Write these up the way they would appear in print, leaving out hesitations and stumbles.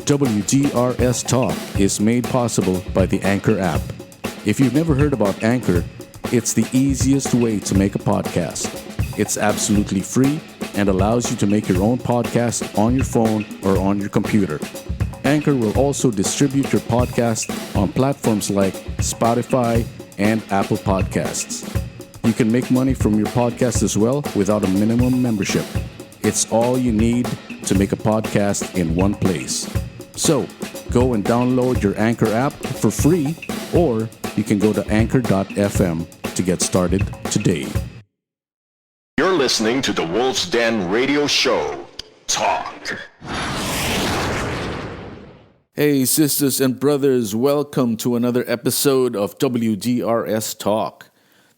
WDRS Talk is made possible by the Anchor app. If you've never heard about Anchor, it's the easiest way to make a podcast. It's absolutely free and allows you to make your own podcast on your phone or on your computer. Anchor will also distribute your podcast on platforms like Spotify and Apple Podcasts. You can make money from your podcast as well without a minimum membership. It's all you need to make a podcast in one place. So, go and download your Anchor app for free, or you can go to anchor.fm to get started today. You're listening to the Wolf's Den Radio Show. Talk. Hey, sisters and brothers, welcome to another episode of WDRS Talk,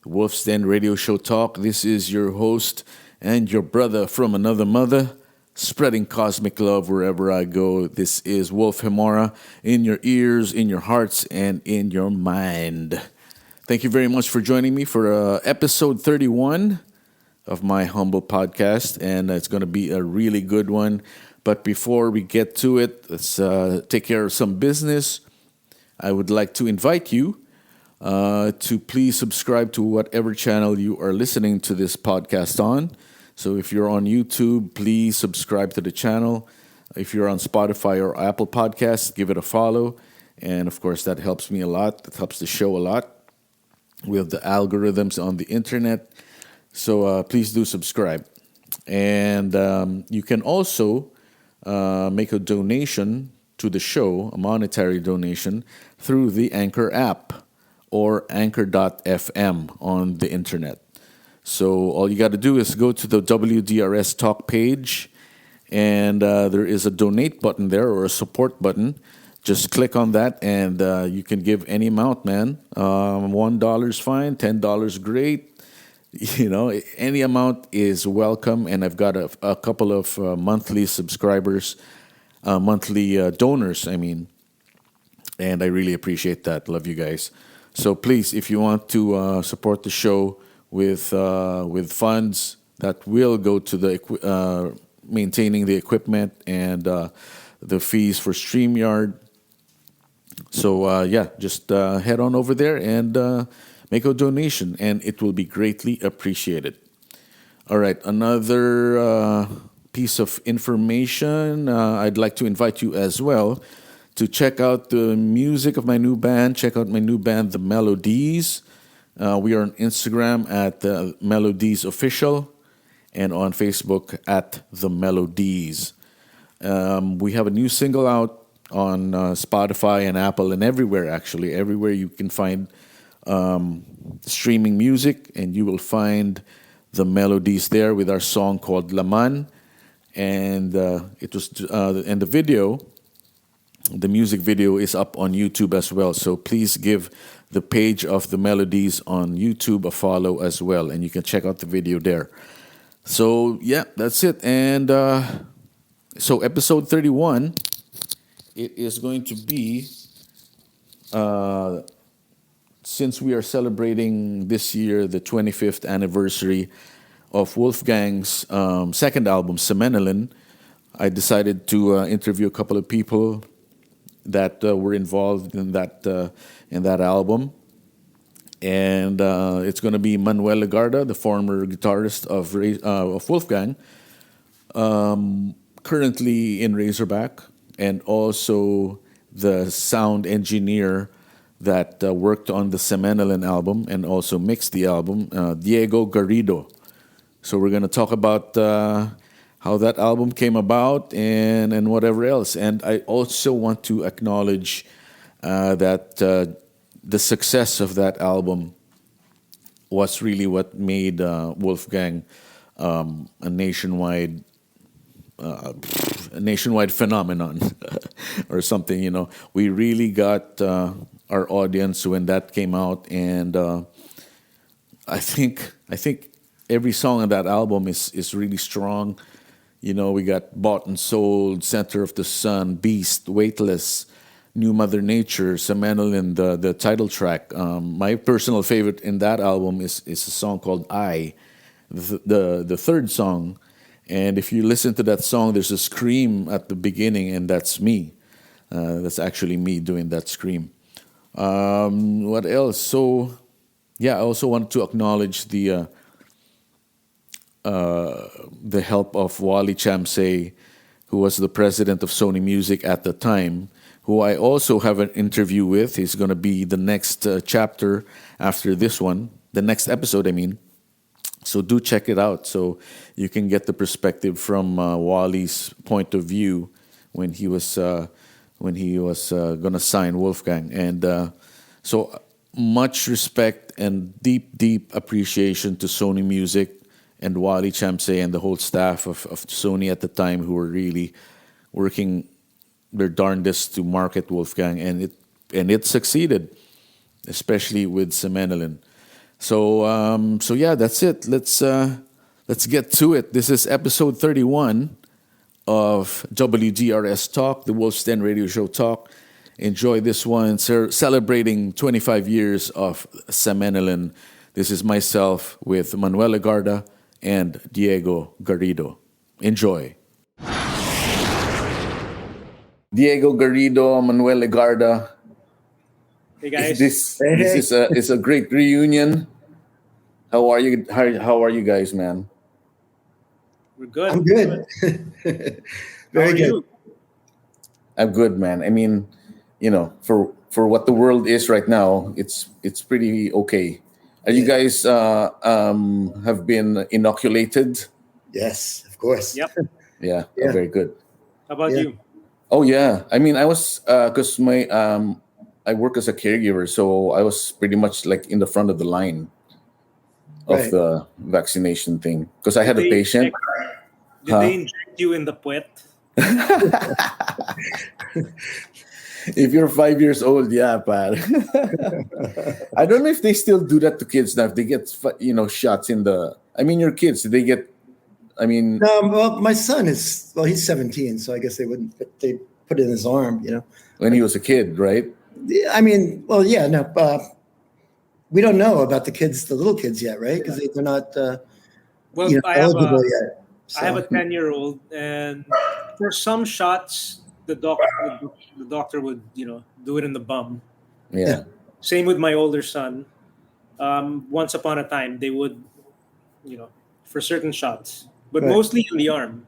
the Wolf's Den Radio Show Talk. This is your host and your brother from another mother, spreading cosmic love wherever I go. This is Wolf Hemora in your ears, in your hearts, and in your mind. Thank you very much for joining me for episode 31 of my humble podcast, and it's going to be a really good one. But before we get to it, let's take care of some business. I would like to invite you to please subscribe to whatever channel you are listening to this podcast on. So if you're on YouTube, please subscribe to the channel. If you're on Spotify or Apple Podcasts, give it a follow. And of course, that helps me a lot. It helps the show a lot with the algorithms on the internet. So please do subscribe. And you can also make a donation to the show, a monetary donation, through the Anchor app or anchor.fm on the internet. So all you got to do is go to the WDRS Talk page, and there is a donate button there or a support button. Just click on that, and you can give any amount, man. $1 is fine, $10 great. You know, any amount is welcome, and I've got a couple of monthly subscribers, monthly donors, and I really appreciate that. Love you guys. So please, if you want to support the show with funds that will go to the maintaining the equipment and the fees for StreamYard. So just head on over there and make a donation, and it will be greatly appreciated. All right, another piece of information. I'd like to invite you as well to check out the music of my new band. Check out my new band, The Melodies. We are on Instagram at The Melodies Official and on Facebook at The Melodies. We have a new single out on Spotify and Apple and everywhere, actually. Everywhere you can find streaming music, and you will find The Melodies there with our song called Laman. And and the video, the music video is up on YouTube as well. So please give the page of The Melodies on YouTube a follow as well, and you can check out the video there. So yeah, that's it. And so episode 31, it is going to be, since we are celebrating this year the 25th anniversary of Wolfgang's second album, Semenelin, I decided to interview a couple of people that were involved in that album, and it's going to be Manuel Legarda, the former guitarist of Wolfgang, currently in Razorback, and also the sound engineer that worked on the Semenelin album and also mixed the album, Diego Garrido. So we're going to talk about how that album came about and whatever else. And I also want to acknowledge that the success of that album was really what made Wolfgang a nationwide phenomenon or something. You know, we really got our audience when that came out, and I think every song on that album is really strong. You know, we got Bought and Sold, Center of the Sun, Beast, Weightless, New Mother Nature, Semenelin, the title track. My personal favorite in that album is a song called I, the third song. And if you listen to that song, there's a scream at the beginning, and that's me. That's actually me doing that scream. What else? So, yeah, I also want to acknowledge the help of Wally Chamsey, who was the president of Sony Music at the time, who I also have an interview with. He's going to be the next chapter after this one, the next episode, I mean. So do check it out so you can get the perspective from Wally's point of view when he was going to sign Wolfgang. And so much respect and deep appreciation to Sony Music and Wally Chamsey and the whole staff of Sony at the time, who were really working their darndest to market Wolfgang, and it succeeded, especially with Semenelin. So yeah, that's it. Let's get to it. This is episode 31 of WDRS Talk, the Wolf's Den Radio Show Talk. Enjoy this one, celebrating 25 years of Semenelin. This is myself with Manuel Legarda and Diego Garrido. Enjoy. Diego Garrido, Manuel Legarda. Hey guys. This is a great reunion. How are you? How are you guys, man? We're good. I'm good. Very good. I'm good, man. I mean, for what the world is right now, it's pretty okay. Are you guys have been inoculated? Yes, of course. Yep. Yeah. Oh, very good. How about you? Oh yeah. I mean, I was because I work as a caregiver, so I was pretty much like in the front of the line of the vaccination thing because I had a patient. Did they inject you in the puet? If you're 5 years old, yeah, pal. I don't know if they still do that to kids now. If they get, shots in the. I mean, your kids, did they get? I mean, well, my son he's 17, so I guess they wouldn't. They put it in his arm, when he was a kid, right? Yeah, I mean, well, yeah, no, we don't know about the little kids yet, right? Because they're not eligible yet. So. I have a 10-year-old, and for some shots, the doctor would, do it in the bum. Yeah. Same with my older son. Once upon a time, they would, for certain shots, but mostly in the arm.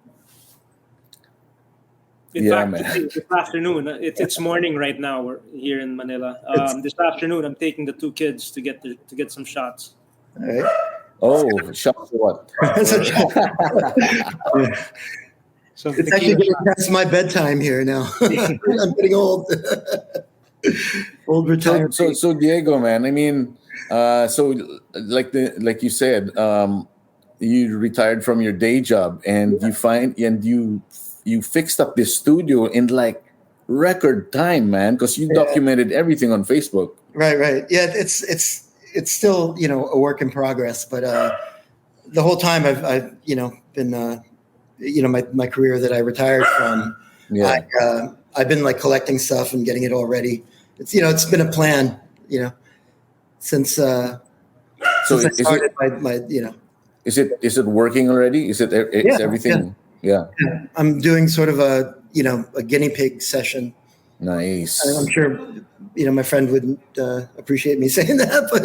In fact, this afternoon, it's morning right now. We're here in Manila. This afternoon, I'm taking the two kids to get some shots. All right. Oh, shots for what? So it's actually getting past my bedtime here now. I'm getting old. Old retired. So Diego, man. I mean, so like you said, you retired from your day job, and you fixed up this studio in like record time, man, because you documented everything on Facebook. Right. Yeah, it's still a work in progress, but the whole time I've been my career that I retired from. Yeah. I've been like collecting stuff and getting it all ready. It's been a plan, since I started my. Is it working already? Is everything? Yeah. I'm doing sort of a guinea pig session. Nice. I'm sure my friend wouldn't appreciate me saying that, but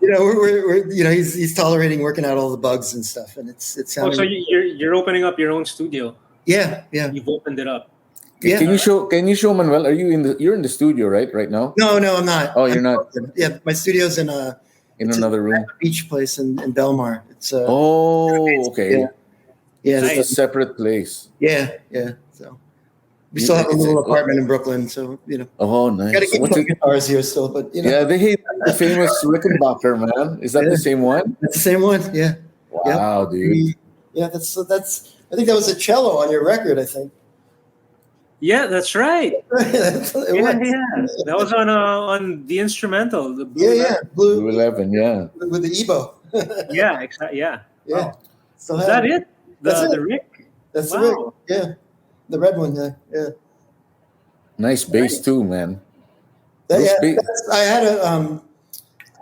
we're he's tolerating working out all the bugs and stuff, and it's sounding. So you're opening up your own studio. Yeah. You've opened it up. Yeah. Can you show Manuel? You're in the studio right now? No, I'm not. Oh, you're not. Yeah, my studio's in another room. A beach place in Belmar. It's okay. Yeah, it's a separate place. Yeah. So we still have a little apartment in Brooklyn, so Oh, nice. Got to keep some guitars here still, but Yeah, they hate the famous Rickenbacker, man. Is that the same one? That's the same one. Yeah. Wow, dude. Yeah, that's. I think that was a cello on your record. I think. Yeah, that's right. Yeah. That was on the instrumental. The Blue Blue 11, yeah. With the Ebo. Yeah, exactly. Yeah. Yeah. Is that it? The Rick? That's the Rick. Yeah. The red one. Yeah. Nice bass too, man. I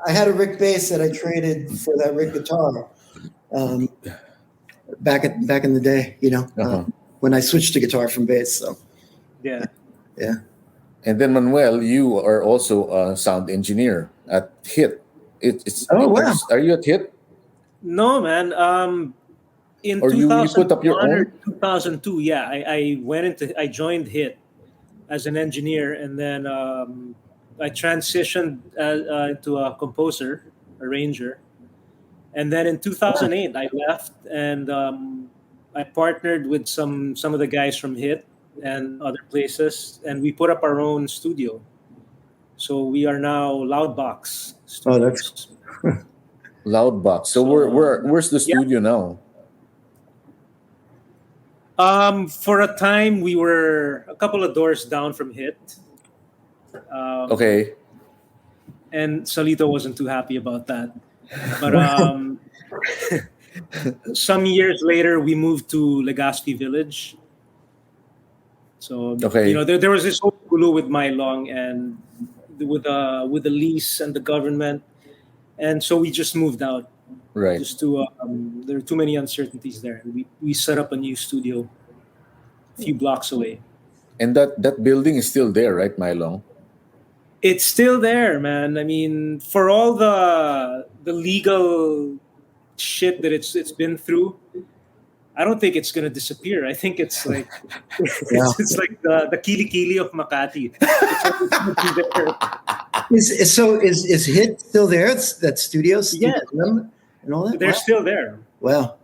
had a Rick bass that I traded for that Rick guitar. Back in the day, when I switched to guitar from bass. So. Yeah. And then Manuel, you are also a sound engineer at Hit. Oh wow. Are you at Hit, No, man. In or you put up your 2001 or own? 2002, yeah, I joined Hit as an engineer, and then I transitioned into a composer, arranger, and then in 2008 I left, and I partnered with some of the guys from Hit and other places, and we put up our own studio. So we are now Loudbox Oh, that's Studios. Loudbox. So So where's the yeah, studio now? for a time we were a couple of doors down from Hit. Um, Okay. and Solito wasn't too happy about that. But some years later, we moved to Legazpi Village. So Okay. there was this whole hulu with my long and with the lease and the government, and so we just moved out. Right. Just to there are too many uncertainties there. We set up a new studio a few blocks away. And that building is still there, right, Mylong? It's still there, man. I mean, for all the legal shit that it's been through, I don't think it's gonna disappear. I think it's like yeah. it's like the Kili Kili of Makati. It's always gonna be there. Is Hit still there? It's that studio, Yeah. and all that. They're Wow. still there. Wow.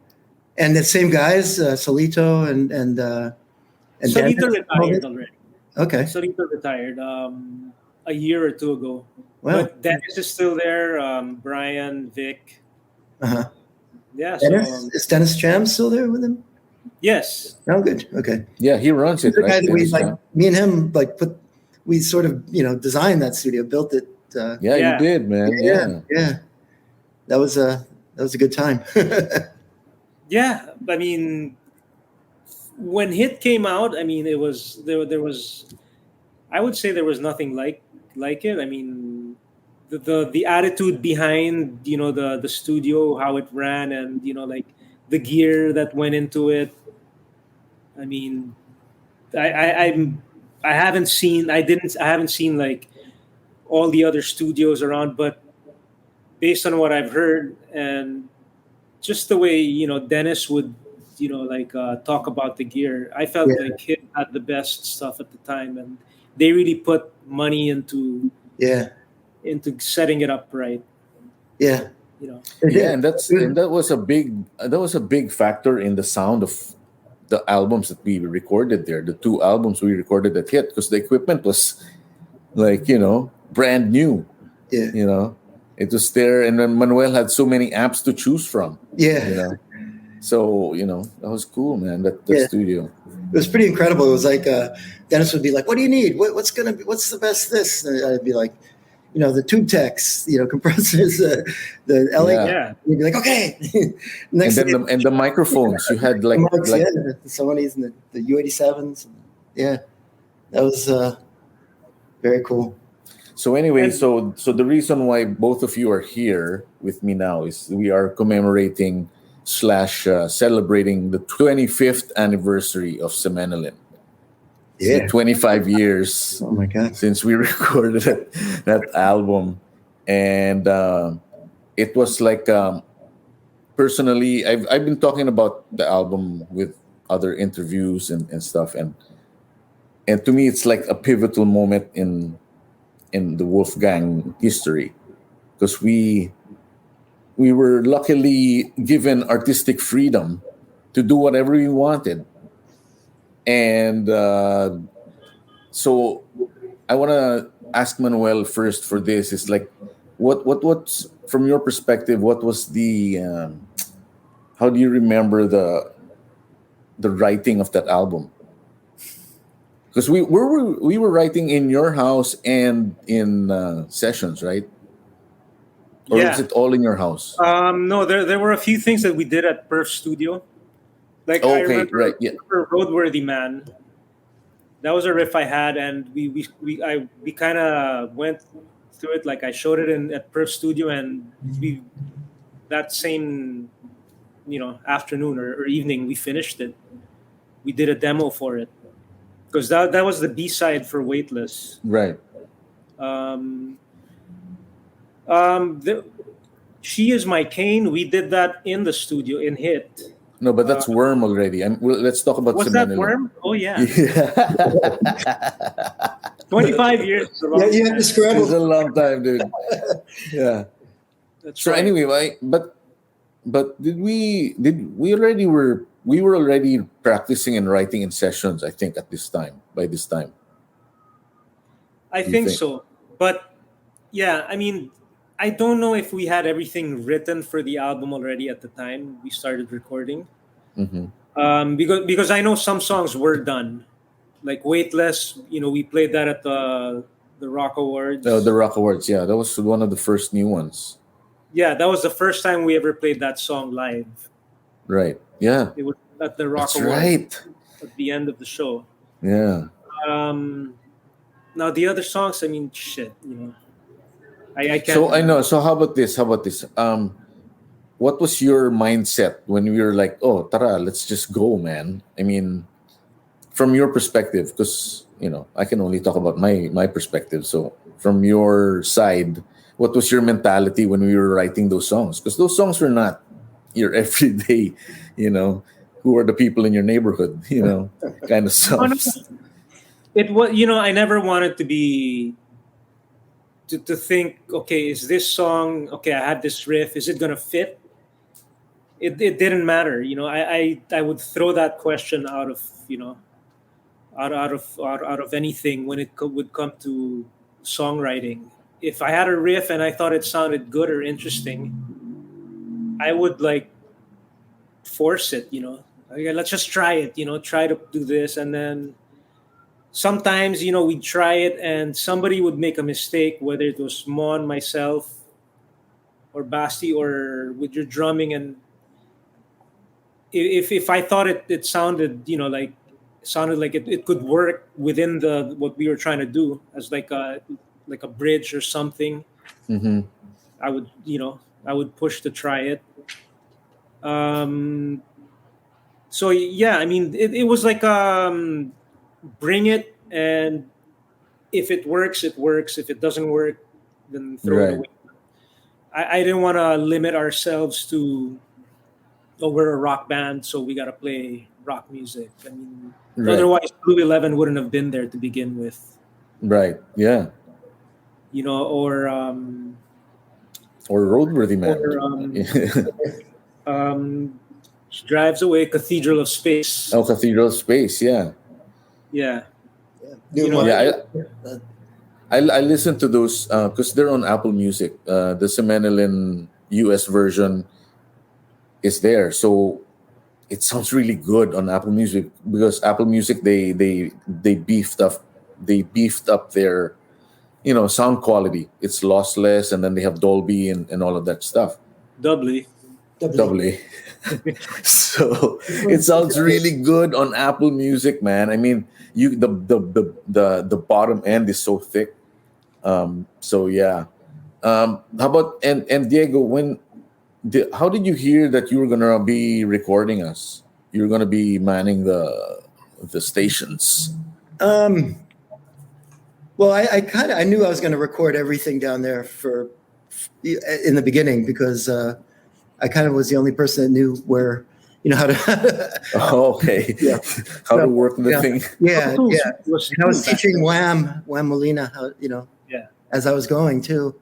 And the same guys, Solito and Solito Dennis? retired already. Okay. Solito retired a year or two ago. Wow. But Dennis is still there. Brian, Vic. Uh-huh. Yeah. Dennis, So is Dennis Cham still there with him? yes. Oh, good. Okay. Yeah, he runs it, The guy right? that we Dennis like, Chan? me and him we sort of designed that studio, built it. Yeah, Yeah. you did, man. Yeah. That was a good time. Yeah. I mean, when Hit came out, I mean, it was there was I would say there was nothing like it. I mean, the attitude behind the studio, how it ran, and like the gear that went into it. I mean, I haven't seen I haven't seen like all the other studios around, but based on what I've heard and just the way Dennis would like talk about the gear, I felt Yeah. like Hit had the best stuff at the time, and they really put money into Yeah. setting it up right. Yeah. They Yeah, did. and that was a big factor in the sound of the albums that we recorded there. The two albums we recorded at Hit, because the equipment was like brand new. Yeah. It was there, and then Manuel had so many amps to choose from. Yeah. So that was cool, man. That Yeah. studio. It was pretty incredible. It was like Dennis would be like, "What do you need? What's the best this?" And I'd be like, the tube techs, compressors, the LA. Yeah. Yeah. You'd be like, "Okay." And Next then thing, the microphones you had the like mics, the Sonys and the U87s. Yeah, that was very cool. So anyway, And- so the reason why both of you are here with me now is we are commemorating / celebrating the 25th anniversary of Semenelin. It's Yeah. been 25 years Oh my God. since we recorded that album, and it was like personally, I've been talking about the album with other interviews and stuff, and to me, it's like a pivotal moment in the Wolfgang history, because we were luckily given artistic freedom to do whatever we wanted, and so I want to ask Manuel first for this. Is like, what's from your perspective? What was the how do you remember the writing of that album? Because we were writing in your house and in sessions, right? Or Yeah. is it all in your house? No, there were a few things that we did at Perf Studio. Like I Okay, remember, right, yeah. Roadworthy Man. That was a riff I had, and we kind of went through it. Like I showed it at Perf Studio, and we that same afternoon or evening we finished it. We did a demo for it, because that was the B-side for Weightless. Right. Um, the, She Is My Cane. We did that in the studio in Hit. No, but that's Worm already. Let's talk about Was that Semenelin. Worm? Oh yeah. Yeah. 25 years. Is a long Yeah, you had time. to scramble. It's a long time, dude. Yeah. That's So right. anyway, but we were already practicing and writing in sessions, I think, by this time. I You think think? so. But yeah, I mean, I don't know if we had everything written for the album already at the time we started recording. Mm-hmm. Because I know some songs were done, like Weightless. We played that at the Rock Awards. Oh, the Rock Awards, yeah. That was one of the first new ones. Yeah, that was the first time we ever played that song live. Right. Yeah. It was at the Rock That's Awards right. at the end of the show. Yeah. Now the other songs, I mean, shit. I can't. So I know. So how about this? What was your mindset when we were like, oh, tara, let's just go, man? I mean, from your perspective, because I can only talk about my perspective. So from your side, what was your mentality when we were writing those songs? Because those songs were not your everyday, who are the people in your neighborhood, kind of songs. It was, I never wanted to be to think, okay, is this song okay? I have this riff. Is it gonna fit? It didn't matter. I would throw that question out of out of anything when it would come to songwriting. If I had a riff and I thought it sounded good or interesting, I would force it. Okay, let's just try it. Try to do this, and then sometimes we'd try it and somebody would make a mistake, whether it was Mon, myself, or Basti, or with your drumming. And if I thought it sounded like it could work within the what we were trying to do as like a bridge or something, Mm-hmm. I would push to try it. So yeah, I mean it was like bring it, and if it works, it works. If it doesn't work, then throw it Right. away. I didn't want to limit ourselves to, oh, we're a rock band, so we got to play rock music. I mean, Right. otherwise Blue 11 wouldn't have been there to begin with, Right. Yeah. Or Roadworthy Man. She Drives Away, Cathedral of Space. Oh, Cathedral Space. Yeah. Yeah. New You know, one. Yeah. I listen to those because they're on Apple Music. The Semenelin US version is there, so it sounds really good on Apple Music because Apple Music they beefed up their sound quality. It's lossless, and then they have Dolby and all of that stuff. doubly. Double A. So it sounds really good on Apple Music, man. I mean, the bottom end is so thick. So yeah. How about and Diego? How did you hear that you were gonna be recording us? You're gonna be manning the stations. Well, I knew I was going to record everything down there in the beginning because I kind of was the only person that knew where, how to. Oh, okay. Yeah. How to work the Yeah. thing. Yeah, Tools yeah. was And I was back teaching then. Wham Molina how, Yeah. as I was going too,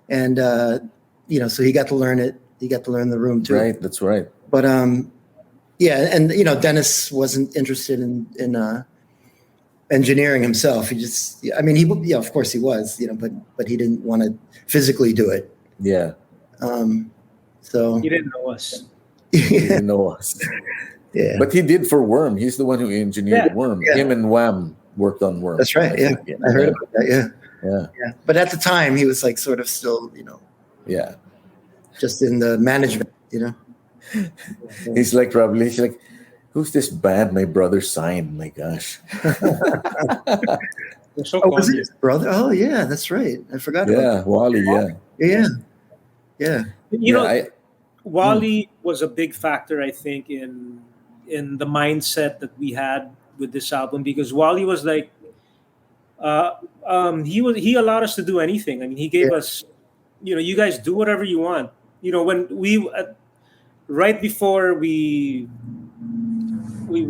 and so he got to learn it. He got to learn the room too. Right. That's right. But yeah, and Dennis wasn't interested in engineering himself. He just, I mean, of course he was, but he didn't want to physically do it. Yeah. So You didn't know us. He didn't know us. yeah, But he did for Worm. He's the one who engineered Yeah. Worm. Yeah. Him and Wham worked on Worm. that's right. I Yeah, think. I heard about that. Yeah, Yeah. yeah. But at the time, he was like sort of still, Yeah. just in the management. He's like, who's this band my brother signed? My gosh. We're so Oh, was it corny. his brother? Oh, yeah, that's right. I forgot about Yeah, Wally, yeah. that. Yeah, yeah. You know, I Wally was a big factor, I think, in the mindset that we had with this album, because Wally was like, he allowed us to do anything. I mean, he gave us, you guys do whatever you want. When right before we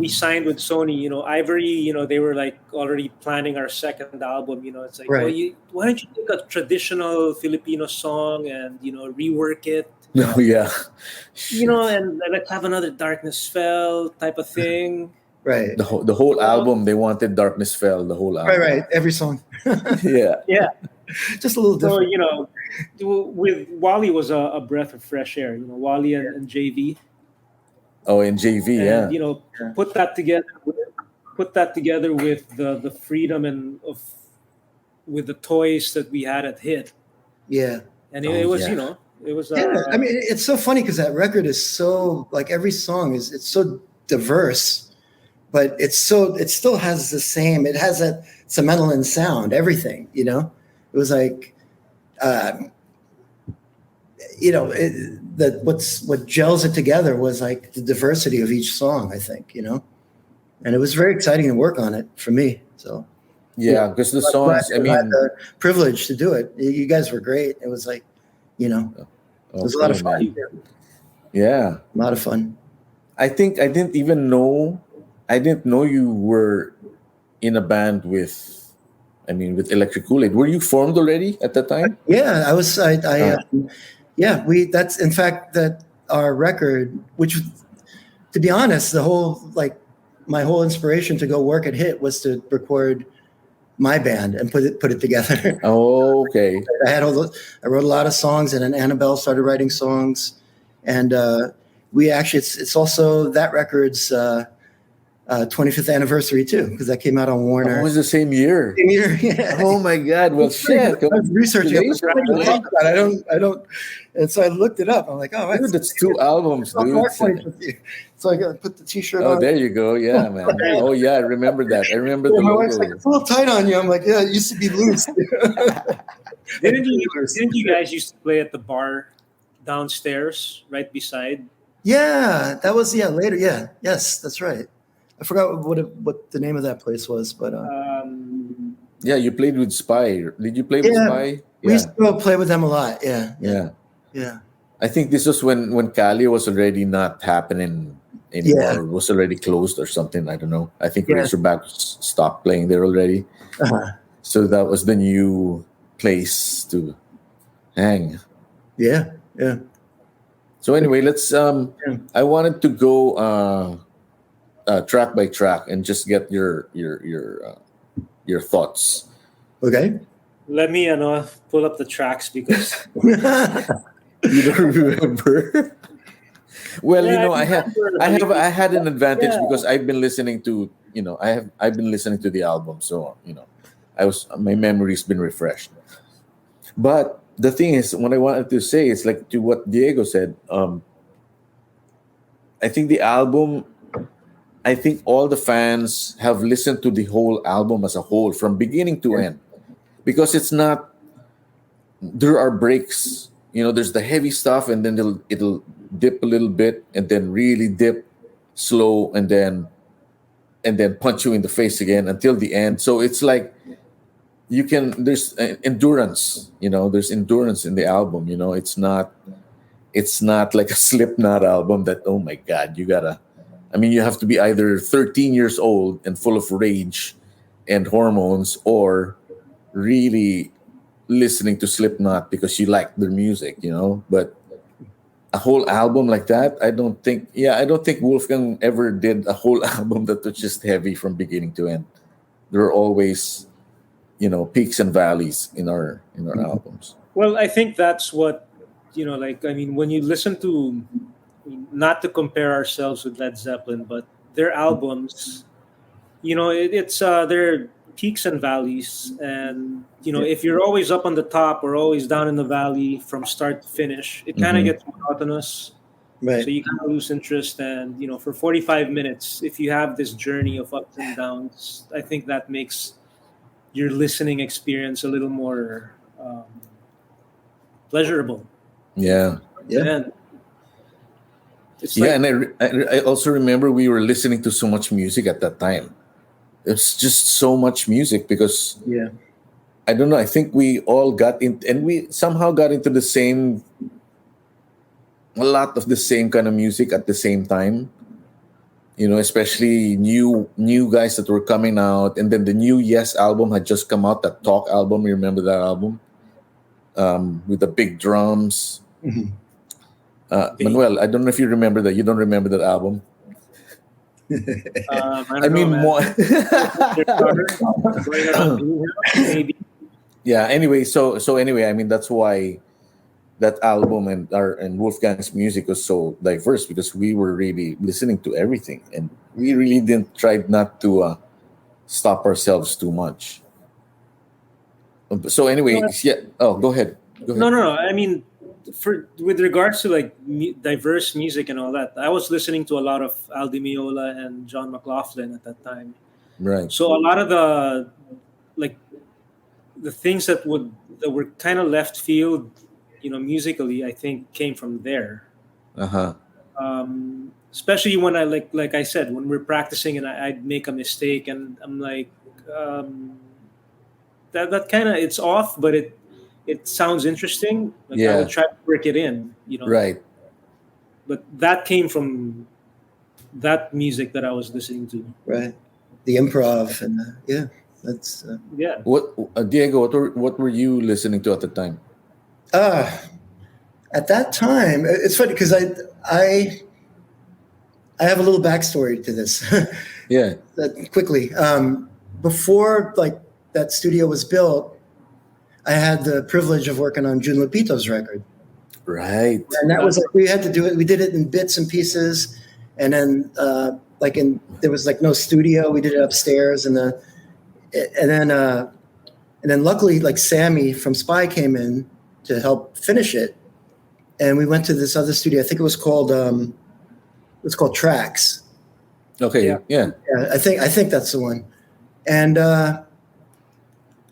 signed with Sony, Ivory, they were like already planning our second album. It's like, Right. well, why don't you take a traditional Filipino song and rework it? No, yeah. And let's have another Darkness Fell type of thing. Right. The whole album, they wanted Darkness Fell, the whole album. Right. Every song. Yeah. Yeah. Just a little So, different. with Wally was a breath of fresh air. Wally and JV. Oh, in JV, And yeah. put that together with the freedom and with the toys that we had at Hit. Yeah. And it was it was I mean, it's so funny because that record is so, like, every song it's so diverse, but it still has the same. It has that Semenelin sound. Everything, it was like, what gels it together was like the diversity of each song. I think, and it was very exciting to work on it for me. So Yeah, because the songs, I had mean, the privilege to do it. You guys were great. It was like, it was a lot of fun. Yeah. A lot of fun. I think I didn't know you were in a band with Elektrikoolaid. Were you formed already at that time? Yeah, I was. That's in fact that our record, which, to be honest, my whole inspiration to go work at Hit was to record my band and put it together. Oh, okay. I wrote a lot of songs, and then Annabelle started writing songs, and we actually it's also that record's 25th anniversary too, because that came out on Warner. Oh, it was the same year. Same year, yeah. Oh my God! Well, shit. I was researching it. I don't. And so I looked it up. I'm like, oh, Dude, that's 2 albums, dude. So I got to put the T-shirt Oh, on. there you go. Yeah, man. Oh, yeah, I remember that. I remember the My wife's like, logo. it's a little tight on you. I'm like, yeah, it used to be loose. Didn't you guys used to play at the bar downstairs, right beside? Yeah, that was later. Yeah, yes, that's right. I forgot what the name of that place was, but Yeah, you played with Spy. Did you play with Spy? we used to go play with them a lot. Yeah. I think this was when Cali was already not happening anymore. Yeah. It was already closed or something. I don't know. I think Yeah. Razorback stopped playing there already. Uh-huh. So that was the new place to hang. Yeah. So anyway, let's. I wanted to go track by track and just get your thoughts. Okay. Let me pull up the tracks because You don't remember? Well, Yeah, I had an advantage Yeah. because I've been listening to I've been listening to the album, so my memory's been refreshed. But the thing is, what I wanted to say is like to what Diego said. I think the album. I think all the fans have listened to the whole album as a whole from beginning to end, because it's not. There are breaks. There's the heavy stuff, and then it'll dip a little bit, and then really dip slow, and then punch you in the face again until the end. So it's like there's endurance. There's endurance in the album. It's not like a Slipknot album that, oh my God, you have to be either 13 years old and full of rage and hormones, or really listening to Slipknot because you like their music, But a whole album like that, I don't think Wolfgang ever did a whole album that was just heavy from beginning to end. There are always, peaks and valleys in our albums. Well, I think that's what when you listen to, not to compare ourselves with Led Zeppelin, but their albums, it's their peaks and valleys, and if you're always up on the top or always down in the valley from start to finish, it kind of gets monotonous. Right. So you kind of lose interest, and for 45 minutes, if you have this journey of ups and downs, I think that makes your listening experience a little more pleasurable. Yeah. And it's And I also remember we were listening to so much music at that time. it's just so much music because Yeah. I don't know. I think we all got in, and we somehow got into a lot of the same kind of music at the same time. Especially new guys that were coming out, and then the new Yes album had just come out. That Talk album, you remember that album? With the big drums. Mhm. Manuel, I don't know if you remember that. You don't remember that album? I I don't know, mean, man. more. Going around Greenhouse, maybe. Yeah. Anyway, so anyway, I mean that's why that album and Wolfgang's music was so diverse because we were really listening to everything, and we really didn't try not to stop ourselves too much. So anyway, yeah. Oh, go ahead. Go ahead. No. I mean, with regards to like diverse music and all that, I was listening to a lot of Al Di Meola and John McLaughlin at that time. Right. So a lot of like the things that were kind of left field, musically, I think came from there. Uh-huh. Especially when I like I said, when we're practicing and I'd make a mistake and I'm like, that kind of it's off, but it sounds interesting. Like I Yeah. would try to work it in, Right. But that came from that music that I was listening to. Right. The improv and yeah, that's Yeah. What Diego? What were you listening to at the time? at that time. It's funny because I have a little backstory to this. Yeah. Quickly, before like that studio was built, I had the privilege of working on Jun Lupito's record. Right. And that was like we had to do it. We did it in bits and pieces, and then there was like no studio. We did it upstairs, and then luckily like Sammy from Spy came in to help finish it, and we went to this other studio. I think it was called Tracks. Okay. Yeah. Yeah, I think that's the one. And I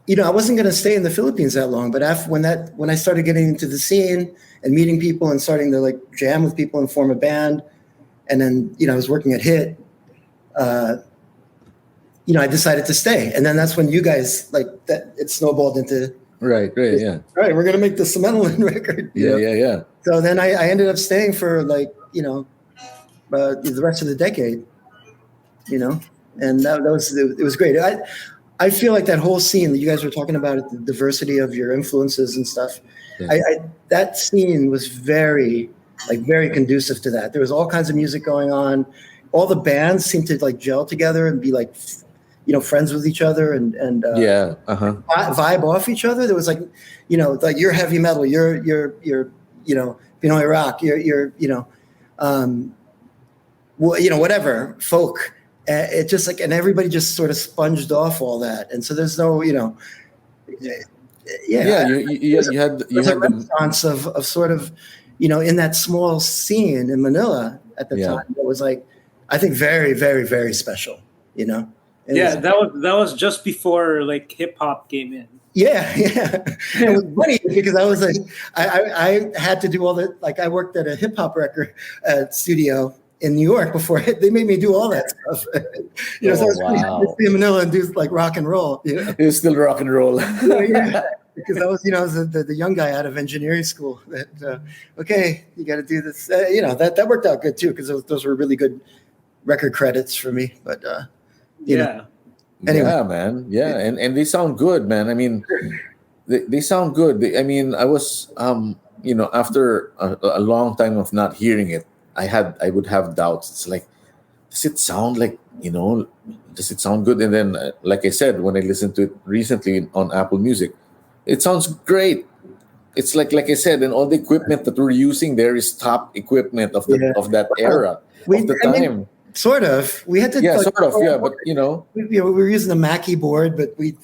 wasn't going to stay in the Philippines that long, but when I started getting into the scene and meeting people and starting to like jam with people and form a band, and then I was working at Hit, I decided to stay. And then that's when you guys like that it snowballed into Right. Yeah. all right, we're going to make the Semenelin record. Yeah. So then I ended up staying for like the rest of the decade. And that was it was great. I feel like that whole scene that you guys were talking about, the diversity of your influences and stuff. Yeah. That scene was very conducive to that. There was all kinds of music going on. All the bands seemed to like gel together and be like, friends with each other and Yeah. Uh-huh. vibe off each other. There was like, like you're heavy metal, you're Pinoy rock, you're whatever folk. It just like, and everybody just sort of sponged off all that, and so there's no, Yeah. You had a renaissance of sort of, in that small scene in Manila at the time. It was like, I think very, very, very special. That was just before like hip hop came in. Yeah. It was funny because I was like, I had to do all the like I worked at a hip hop record studio in New York before they made me do all that stuff. So I was in Manila and do like rock and roll. It was still rock and roll. Yeah. Because I was the young guy out of engineering school. That okay, you got to do this. That worked out good too because those were really good record credits for me. But anyway. Yeah, man. Yeah, and they sound good, man. I mean, they sound good. I mean, I was after a long time of not hearing it, I would have doubts. It's like, does it sound like, does it sound good? And then, like I said, when I listened to it recently on Apple Music, it sounds great. It's like I said, and all the equipment that we're using there is top equipment of that era of the time. Sort of. We had to. Yeah, like, sort of. Yeah, but we were using the Mackie board, but we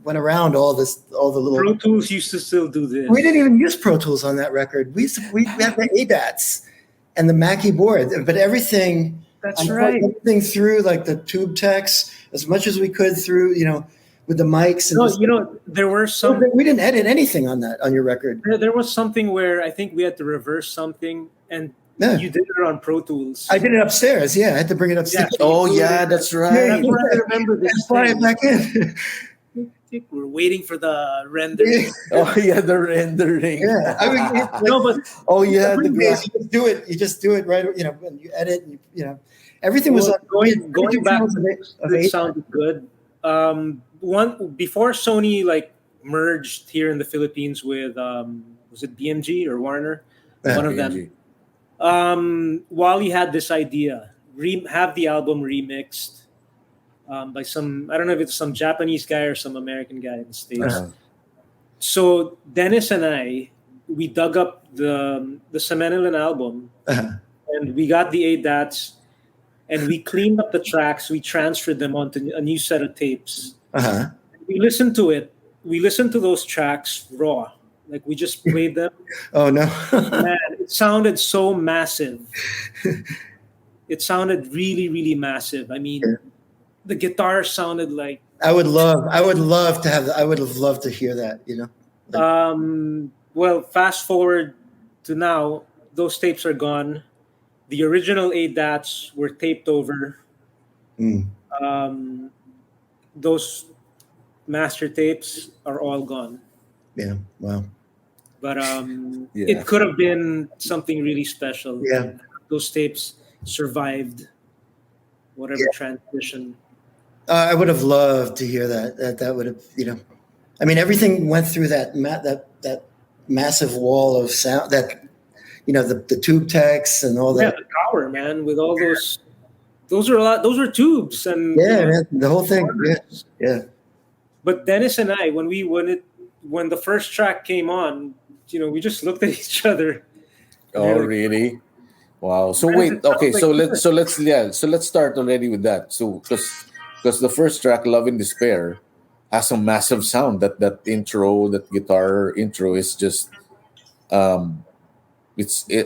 went around all the little. Pro Tools used to still do this. We didn't even use Pro Tools on that record. We had the ADATs and the Mackie board, but everything. That's right. Everything through like the tube techs as much as we could through with the mics. And there were some. We didn't edit anything on your record. There was something where I think we had to reverse something, and Yeah. You did it on Pro Tools. I did it upstairs. Yeah, I had to bring it upstairs. Yeah. Oh yeah, that's right. That's why I remember this. And fly it back in. We're waiting for the rendering. Oh yeah, the rendering. Yeah, I mean, like, No, but oh yeah, the days, you just do it right. You know, when you edit, everything was going back. of It eight. sounded good. One before Sony like merged here in the Philippines with was it BMG or Warner? One of them. Wally had this idea: have the album remixed by some, I don't know if it's some Japanese guy or some American guy in the States. So Dennis and we dug up the Semenelin album, and we got the ADATs, and we cleaned up the tracks. We transferred them onto a new set of tapes. We listened to it. We listened to those tracks raw. Like we just played them. Oh no. Man, it sounded so massive. It sounded really, really massive. I mean, the guitar sounded like. I would love to hear that. Well, fast forward to now, those tapes are gone. The original ADATs were taped over. Those master tapes are all gone. Yeah. Wow. But it could have been something really special. Yeah. Those tapes survived whatever transition. I would have loved to hear that. That would have, I mean, everything went through that massive wall of sound. That, the tube techs and all that. Yeah, the tower, man, with all those. Those are a lot. Those were tubes and man, the whole thing. Yeah. But Dennis and I, when the first track came on, we just looked at each other. Oh, really? Wow. So wait, okay. So let's start already with that. So because the first track, "Love in Despair," has a massive sound. That guitar intro is just, I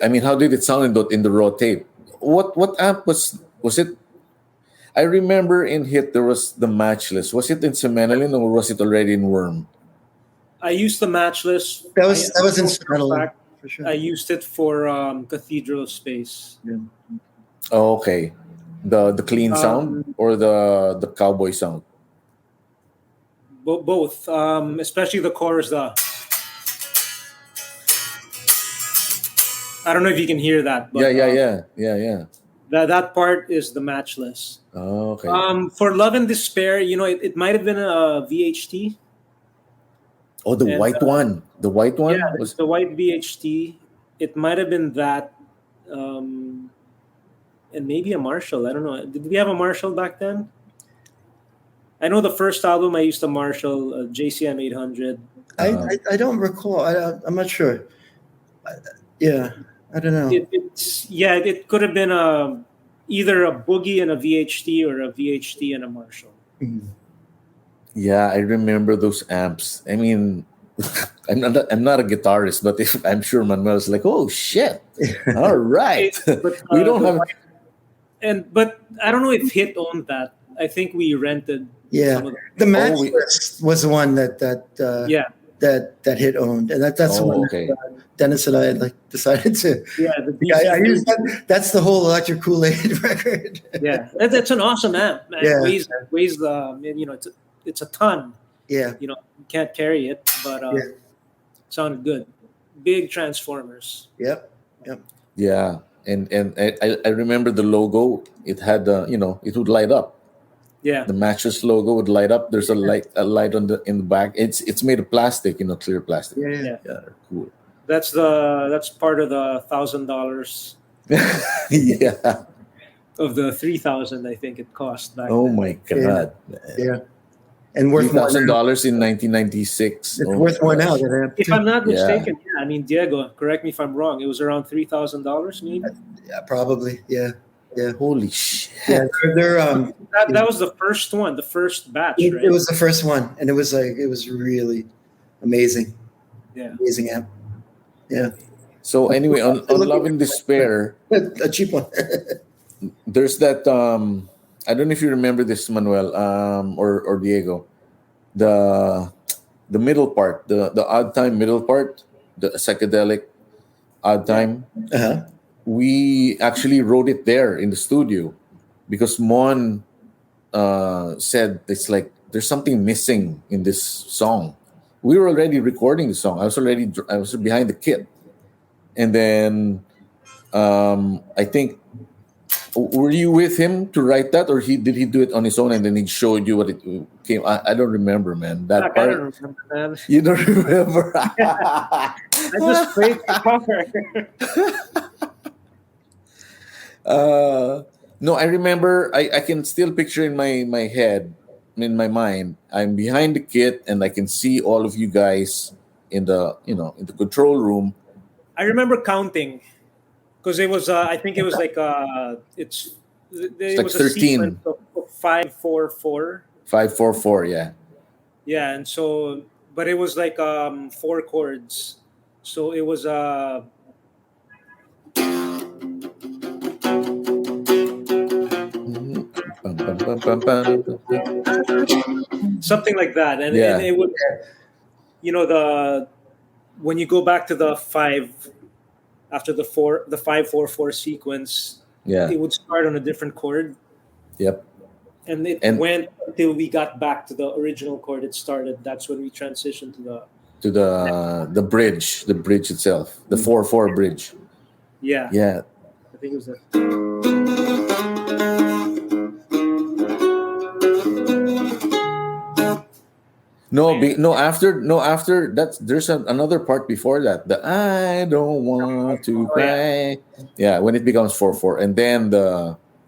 mean, how did it sound in the raw tape? What amp was it? I remember in Hit there was the Matchless. Was it in Semenelin or was it already in Worm? I used the Matchless. That was in Semenelin, for sure. I used it for Cathedral Space. Yeah. Oh, okay. The clean sound or the cowboy sound? Both, especially the chorus. I don't know if you can hear that. But, yeah. That part is the Matchless. Oh, okay. For Love and Despair, it might have been a VHT. Oh, the white one. The white one? Yeah, was the white VHT. It might have been that, and maybe a Marshall. I don't know. Did we have a Marshall back then? I know the first album I used a Marshall JCM 800. I don't recall. I'm not sure. I don't know. It could have been either a Boogie and a VHT or a VHT and a Marshall. Mm-hmm. Yeah, I remember those amps. I mean, I'm not a guitarist, but I'm sure Manuel's like, oh shit! All right, but, we don't have. But I don't know if Hit owned that. I think we rented. Yeah, the Matchless was the one that Hit owned, and that's the one that Dennis and I decided to. Yeah, I used that. That's the whole Elektrikoolaid record. Yeah, that's an awesome amp. Man. Yeah, weighs it's a ton. Yeah, you can't carry it, but it sounded good. Big transformers. Yep. Yeah, and I remember the logo. It had it would light up. Yeah, the Matchless logo would light up. There's a light in the back. It's made of plastic, clear plastic. Yeah, cool. That's part of the $1,000. Yeah. Of the 3,000, I think it cost back. Oh then. My God! Yeah. And worth $3,000 in 1996. It's worth more now. If I'm not mistaken, I mean, Diego, correct me if I'm wrong. It was around $3,000, maybe. Yeah, probably. Yeah. Holy shit! Yeah, that was the first one, the first batch. Right? It was the first one, and it was really amazing. Yeah, amazing amp. Yeah. So anyway, on Love and Despair, a cheap one. There's that. I don't know if you remember this, Manuel, or Diego. The middle part, the odd time middle part, the psychedelic odd time. we actually wrote it there in the studio because Mon said it's like there's something missing in this song. We were already recording the song. I was behind the kit, and then I think, were you with him to write that, or did he do it on his own and then he showed you what it came? I don't remember, man. That I part. don't remember, man. You don't remember? I just played the cover. No, I remember. I can still picture in my head, in my mind. I'm behind the kit and I can see all of you guys in the in the control room. I remember counting because it was. I think it was like it like was 13. a sequence of 5-4-4. 5-4-4, yeah. Yeah, and so, but it was like 4 chords. So it was something like that, and it would, when you go back to the 5 after the 5-4-4 sequence, it would start on a different chord. Yep. And it went until we got back to the original chord it started. That's when we transitioned to the bridge itself, the 4-4 bridge. Yeah. Yeah. I think it was that. After that there's another part before that. The I don't want to cry. Yeah, when it becomes 4-4 and then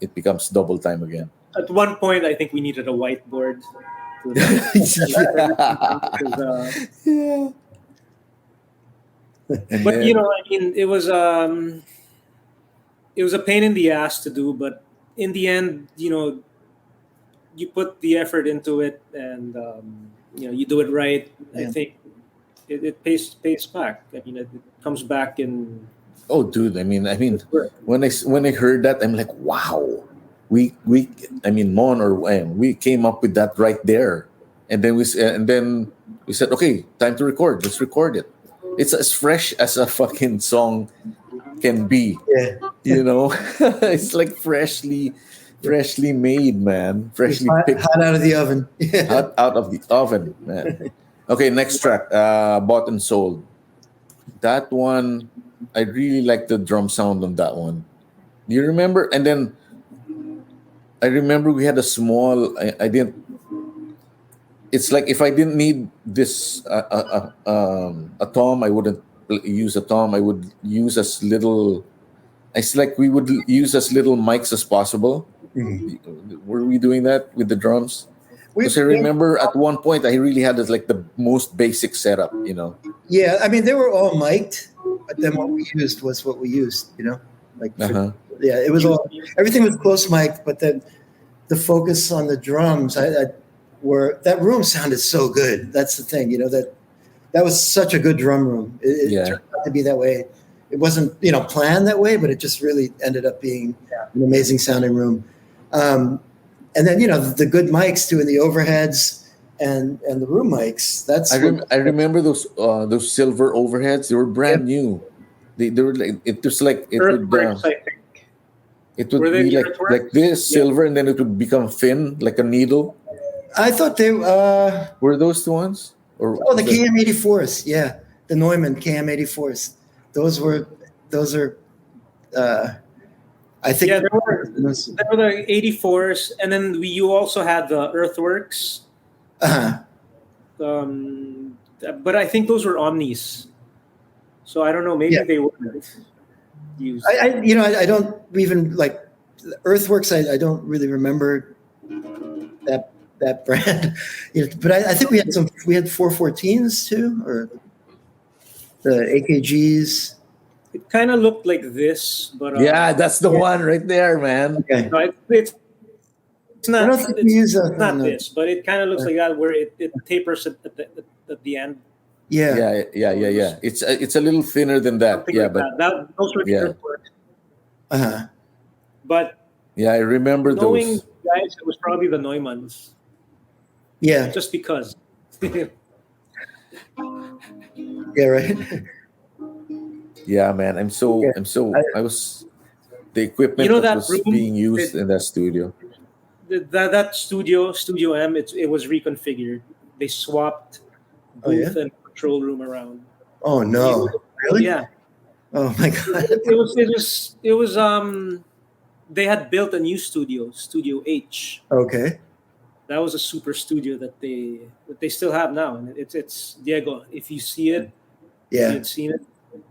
it becomes double time again. At one point, I think we needed a whiteboard. Yeah. But I mean, it was a pain in the ass to do, but in the end, you put the effort into it, and you do it right. Yeah. I think it pays back. I mean, it comes back in. Oh, dude! I mean, when I heard that, I'm like, wow. We came up with that right there, and then we said, okay, time to record. Let's record it. It's as fresh as a fucking song can be. Yeah. It's like freshly made, man. Freshly picked, hot out of the oven. Hot out of the oven, man. Okay, next track, Bought and Sold. That one, I really like the drum sound on that one. Do you remember? And then I remember we had a small. I didn't. It's like if I didn't need this a tom, I wouldn't use a tom. I would use as little. It's like we would use as little mics as possible. Mm-hmm. Were we doing that with the drums? Because I remember at one point I really had like the most basic setup. Yeah, I mean they were all mic'd, but then what we used was what we used. Yeah, it was everything was close mic'd, but then the focus on the drums, that room sounded so good. That's the thing, that was such a good drum room. It turned out to be that way. It wasn't, planned that way, but it just really ended up being an amazing sounding room. And then, the good mics too, and the overheads and the room mics. I remember those silver overheads. They were brand new. They were like, it was like it would. It would be like this, silver, and then it would become thin, like a needle. I thought they were those the ones? The KM84s, yeah, the Neumann KM84s. Those are. I think there were the 84s, and then you also had the Earthworks. But I think those were Omnis. So I don't know. Maybe they weren't used. I don't even like Earthworks. I don't really remember that brand. But I think we had 414s too, or the AKGs. It kind of looked like this, but that's the one right there, man. Okay. No, it's not. It's not this, but it kind of looks like that, where it tapers at the end. Yeah. It's a little thinner than that. Something yeah, like but that. Those were the Earthworks. But I remember knowing those. Guys, it was probably the Neumanns. Yeah, just because. Yeah, right. Yeah, man. I the equipment You know that that was room, being used in that studio. that Studio M, it was reconfigured. They swapped Oh yeah. booth and control room around. Oh no. Really? Yeah, Oh my god. it was they had built a new studio, Studio H. Okay. That was a super studio that they still have now, and it's Diego. If you see it, if you Yeah. had seen it,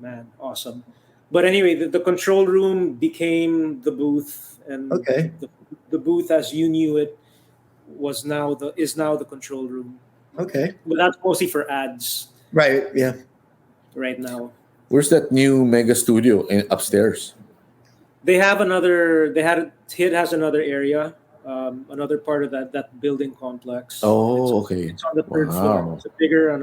man, awesome. But anyway, the control room became the booth, and Okay. the booth as you knew it is now the control room. Okay. But that's mostly for ads Right. Yeah. right now. Where's that new mega studio upstairs? They have another. They had Hit has another area, another part of that building complex. Oh, okay. It's on the third floor. Wow. It's a bigger,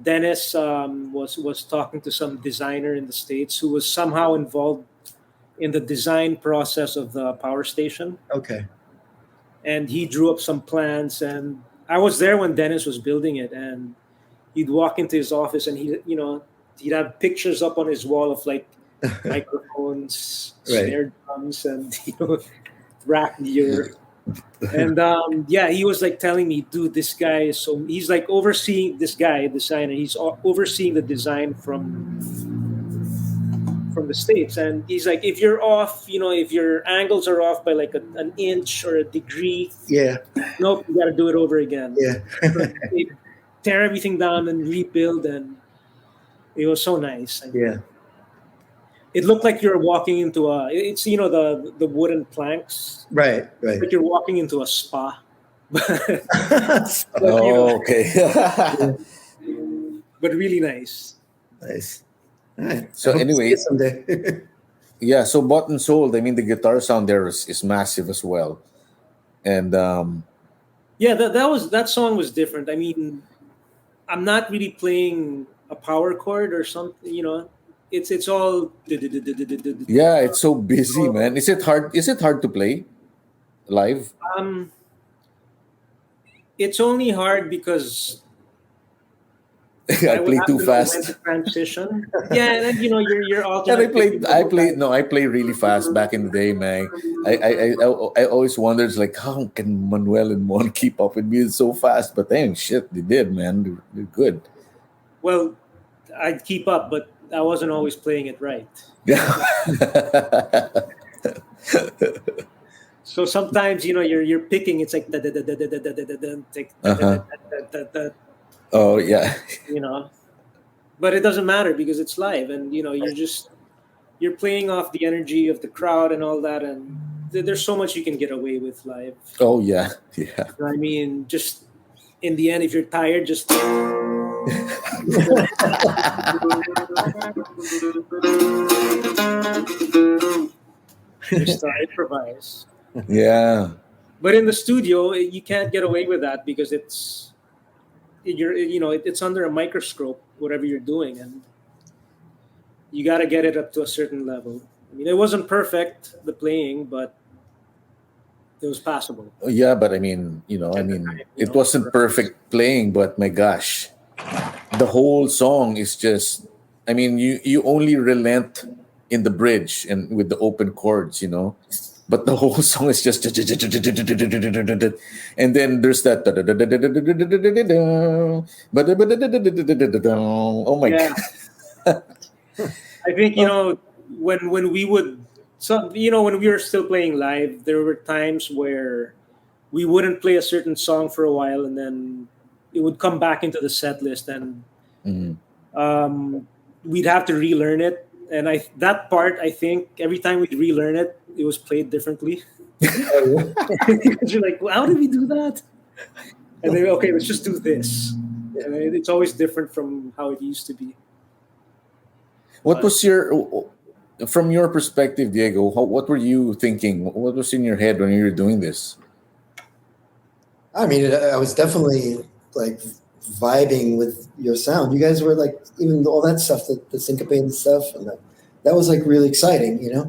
Dennis was talking to some designer in the States who was somehow involved in the design process of the power station, Okay. and he drew up some plans. And I was there when Dennis was building it, and he'd walk into his office, and he'd have pictures up on his wall of like microphones, Right. snare drums, and rack gear. And yeah, he was like telling me, dude, this guy is so. He's like overseeing this guy, designer. He's overseeing the design from the States, and he's like, if you're off, if your angles are off by like an inch or a degree, Yeah. nope, you got to do it over again. Yeah. They tear everything down and rebuild, and it was so nice. And Yeah. it looked like you're walking into it's the wooden planks, Right. Right. like you're walking into a spa. But Oh, okay. but really nice. Nice. All right. So I hope to see anyway- it someday. Yeah, so bought and sold. I mean, the guitar sound there is massive as well. And Yeah, that song was different. I mean, I'm not really playing a power chord or something. It's all. yeah, it's so busy, man. Is it hard? Is it hard to play live? It's only hard because I would play have too to know when fast. to transition. Yeah, and then, you're And alternate. I play really fast back in the day, man. I always wondered like how can Manuel and Mon keep up with me so fast? But dang shit, they did, man. They're good. Well, I'd keep up, but I wasn't always playing it right. So sometimes you're picking. It's like Oh yeah. but it doesn't matter because it's live, and you're playing off the energy of the crowd and all that, and there's so much you can get away with live. Oh yeah. Yeah. I mean, just in the end, if you're tired, just just improvise. Yeah. But in the studio, you can't get away with that because it's under a microscope, whatever you're doing, and you got to get it up to a certain level. I mean, it wasn't perfect, the playing, but it was passable. Yeah, but I mean, it wasn't perfect playing, but my gosh, the whole song is just. I mean, you only relent in the bridge and with the open chords, but the whole song is just, and then there's that. Oh my Yeah. god! I think when we would, when we were still playing live, there were times where we wouldn't play a certain song for a while, and then it would come back into the set list, and we'd have to relearn it. And that part, I think, every time we'd relearn it, it was played differently. Because you're like, well, how did we do that? And then, okay, let's just do this. And it's always different from how it used to be. What was from your perspective, Diego? What were you thinking? What was in your head when you were doing this? I mean, I was definitely like vibing with your sound. You guys were like, even all that stuff, the syncopated stuff, and that was like really exciting, Yeah.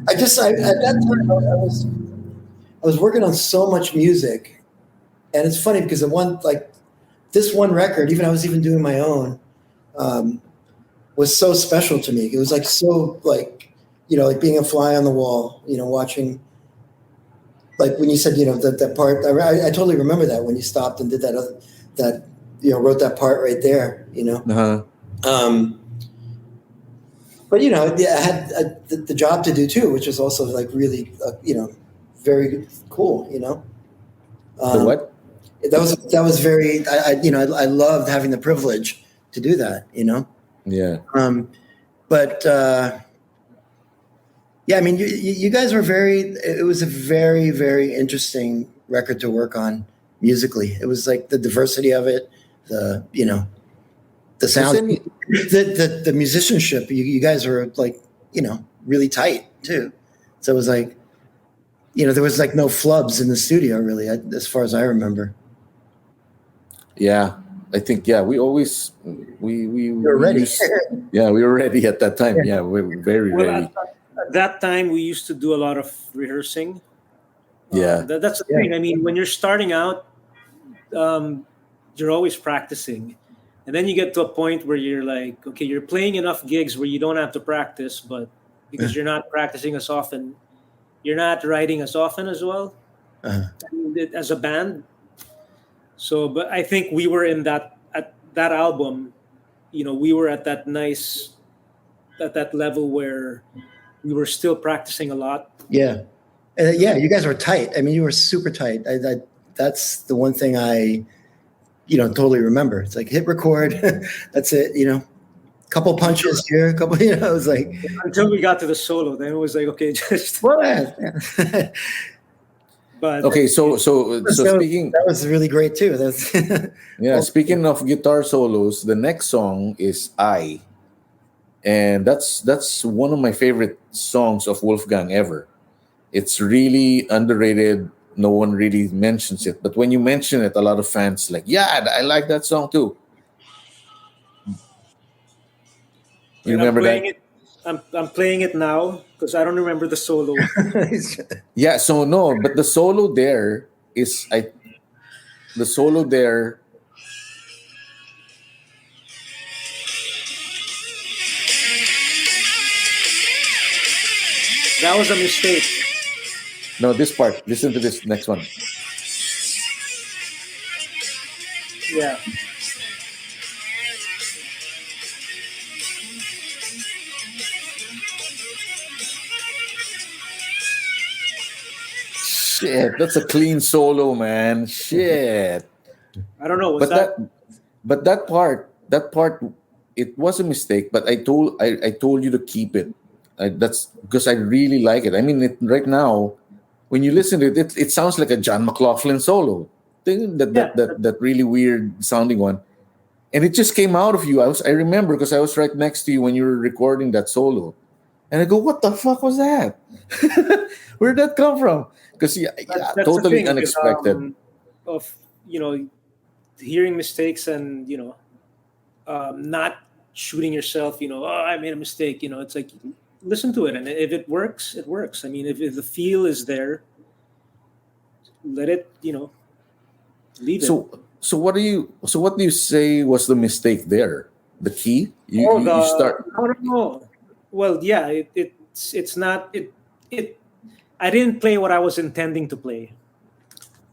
at that time I was working on so much music, and it's funny because this one record, I was even doing my own, was so special to me. It was like so like like being a fly on the wall, watching, like when you said, that part, I totally remember that when you stopped and did that, wrote that part right there, Uh-huh. But, I had the job to do too, which was also like really, very cool, The what? That was very, I loved having the privilege to do that, Yeah. But, yeah, I mean, you guys were it was a very, very interesting record to work on musically. It was like the diversity of it, the sound, the musicianship. You guys were like, really tight too. So it was like, there was like no flubs in the studio really, as far as I remember. Yeah. I think, we always, we were ready. We were ready at that time. Yeah, we were very ready. At that time, we used to do a lot of rehearsing. Yeah. That's the thing. I mean, when you're starting out, you're always practicing. And then you get to a point where you're like, okay, you're playing enough gigs where you don't have to practice, but because you're not practicing as often, you're not writing as often as well as a band. So, but I think we were at that album, we were at that level where we were still practicing a lot. Yeah. You guys were tight. I mean, you were super tight. That's the one thing I, totally remember. It's like hit record. That's it. Couple punches here, it was like, until we got to the solo, then it was like, okay, just what? But okay, so speaking, that was really great too. That's speaking of guitar solos, the next song is I. And that's one of my favorite songs of Wolfgang ever. It's really underrated. No one really mentions it. But when you mention it, a lot of fans like, yeah, I like that song too. You remember that? I'm playing it now because I don't remember the solo. Yeah, so no, but the solo there That was a mistake. No, this part. Listen to this next one. Yeah. Shit, that's a clean solo, man. Shit. I don't know. But that part, it was a mistake. But I told you to keep it. That's because I really like it. I mean, right now, when you listen to it, it sounds like a John McLaughlin solo. That really weird sounding one, and it just came out of you. I remember because I was right next to you when you were recording that solo, and I go, "What the fuck was that? Where did that come from?" Because that's totally unexpected. Of hearing mistakes and not shooting yourself. I made a mistake. It's like listen to it, and if it works, it works. I mean, if the feel is there, let it. Leave it. So what do you say was the mistake there? The key? You start. No. Well, yeah, it's not it. I didn't play what I was intending to play.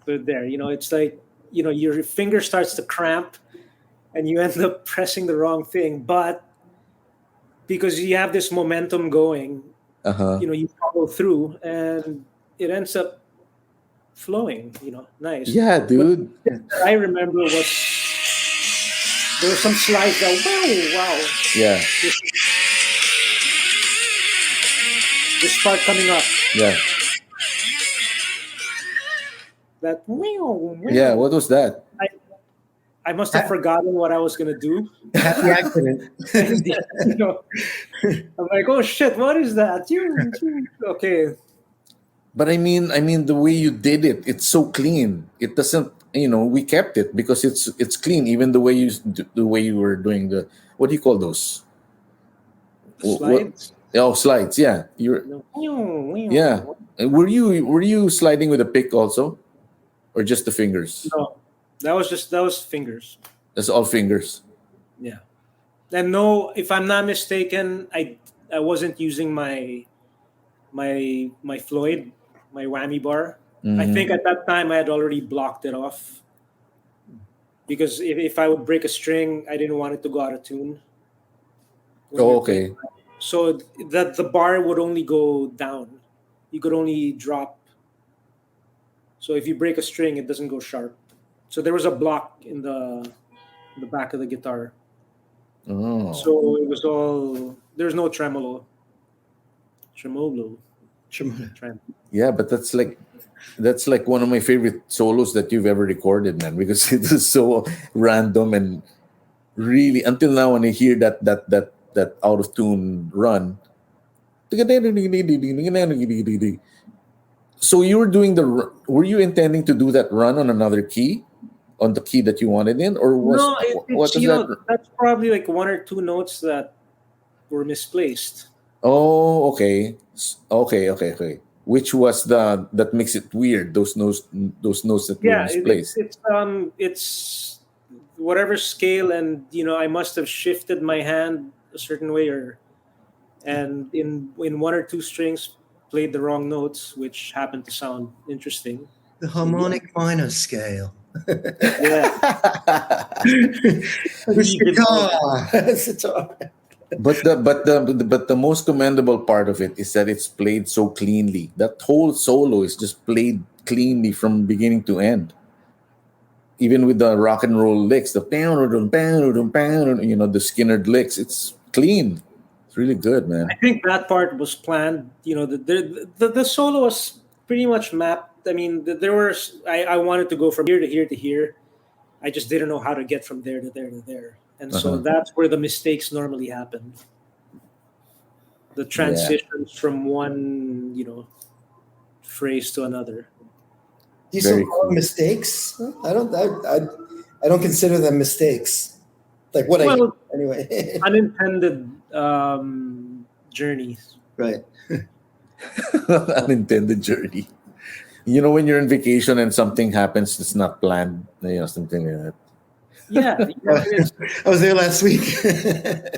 But there, it's like your finger starts to cramp, and you end up pressing the wrong thing. But because you have this momentum going, you follow through, and it ends up flowing. Nice. Yeah, dude. What I remember was there were some slides that wow. Yeah. This part coming up. Yeah. That Yeah, what was that? I must have forgotten what I was gonna do. Happy accident. I'm like, oh shit, what is that? Okay. But I mean the way you did it, it's so clean. It doesn't, we kept it because it's clean. Even the way you were doing the, what do you call those? Slides. Slides. Yeah, yeah. Were you sliding with a pick also, or just the fingers? No, that was fingers. That's all fingers. Yeah, and no, if I'm not mistaken, I wasn't using my my Floyd, my whammy bar. I think at that time I had already blocked it off because if I would break a string, I didn't want it to go out of tune. Oh, okay. So that the bar would only go down. You could only drop. So if you break a string, it doesn't go sharp. So there was a block in the back of the guitar. Oh. So it was all, there's no tremolo. Tremolo. Yeah, but that's like one of my favorite solos that you've ever recorded, man, because it is so random and really until now when I hear that out of tune run. So you were doing were you intending to do that run on another key? On the key that you wanted in, or was No, what is that? That's probably like one or two notes that were misplaced. Oh, okay. Okay. Which was that makes it weird? Those notes that were misplaced. It's whatever scale, and I must have shifted my hand a certain way, and in one or two strings played the wrong notes, which happened to sound interesting. The harmonic minor scale. Yeah. But the most commendable part of it is that it's played so cleanly. That whole solo is just played cleanly from beginning to end. Even with the rock and roll licks, the the Skinner licks, it's clean. It's really good, man. I think that part was planned. The solo was pretty much mapped. I mean, I wanted to go from here to here to here. I just didn't know how to get from there to there to there. And so that's where the mistakes normally happen. The transitions from one, phrase to another. Do you still call them mistakes? I don't consider them mistakes. Like anyway. Unintended journeys. Right. Unintended journey. When you're on vacation and something happens that's not planned, something like that. Yeah. I was there last week.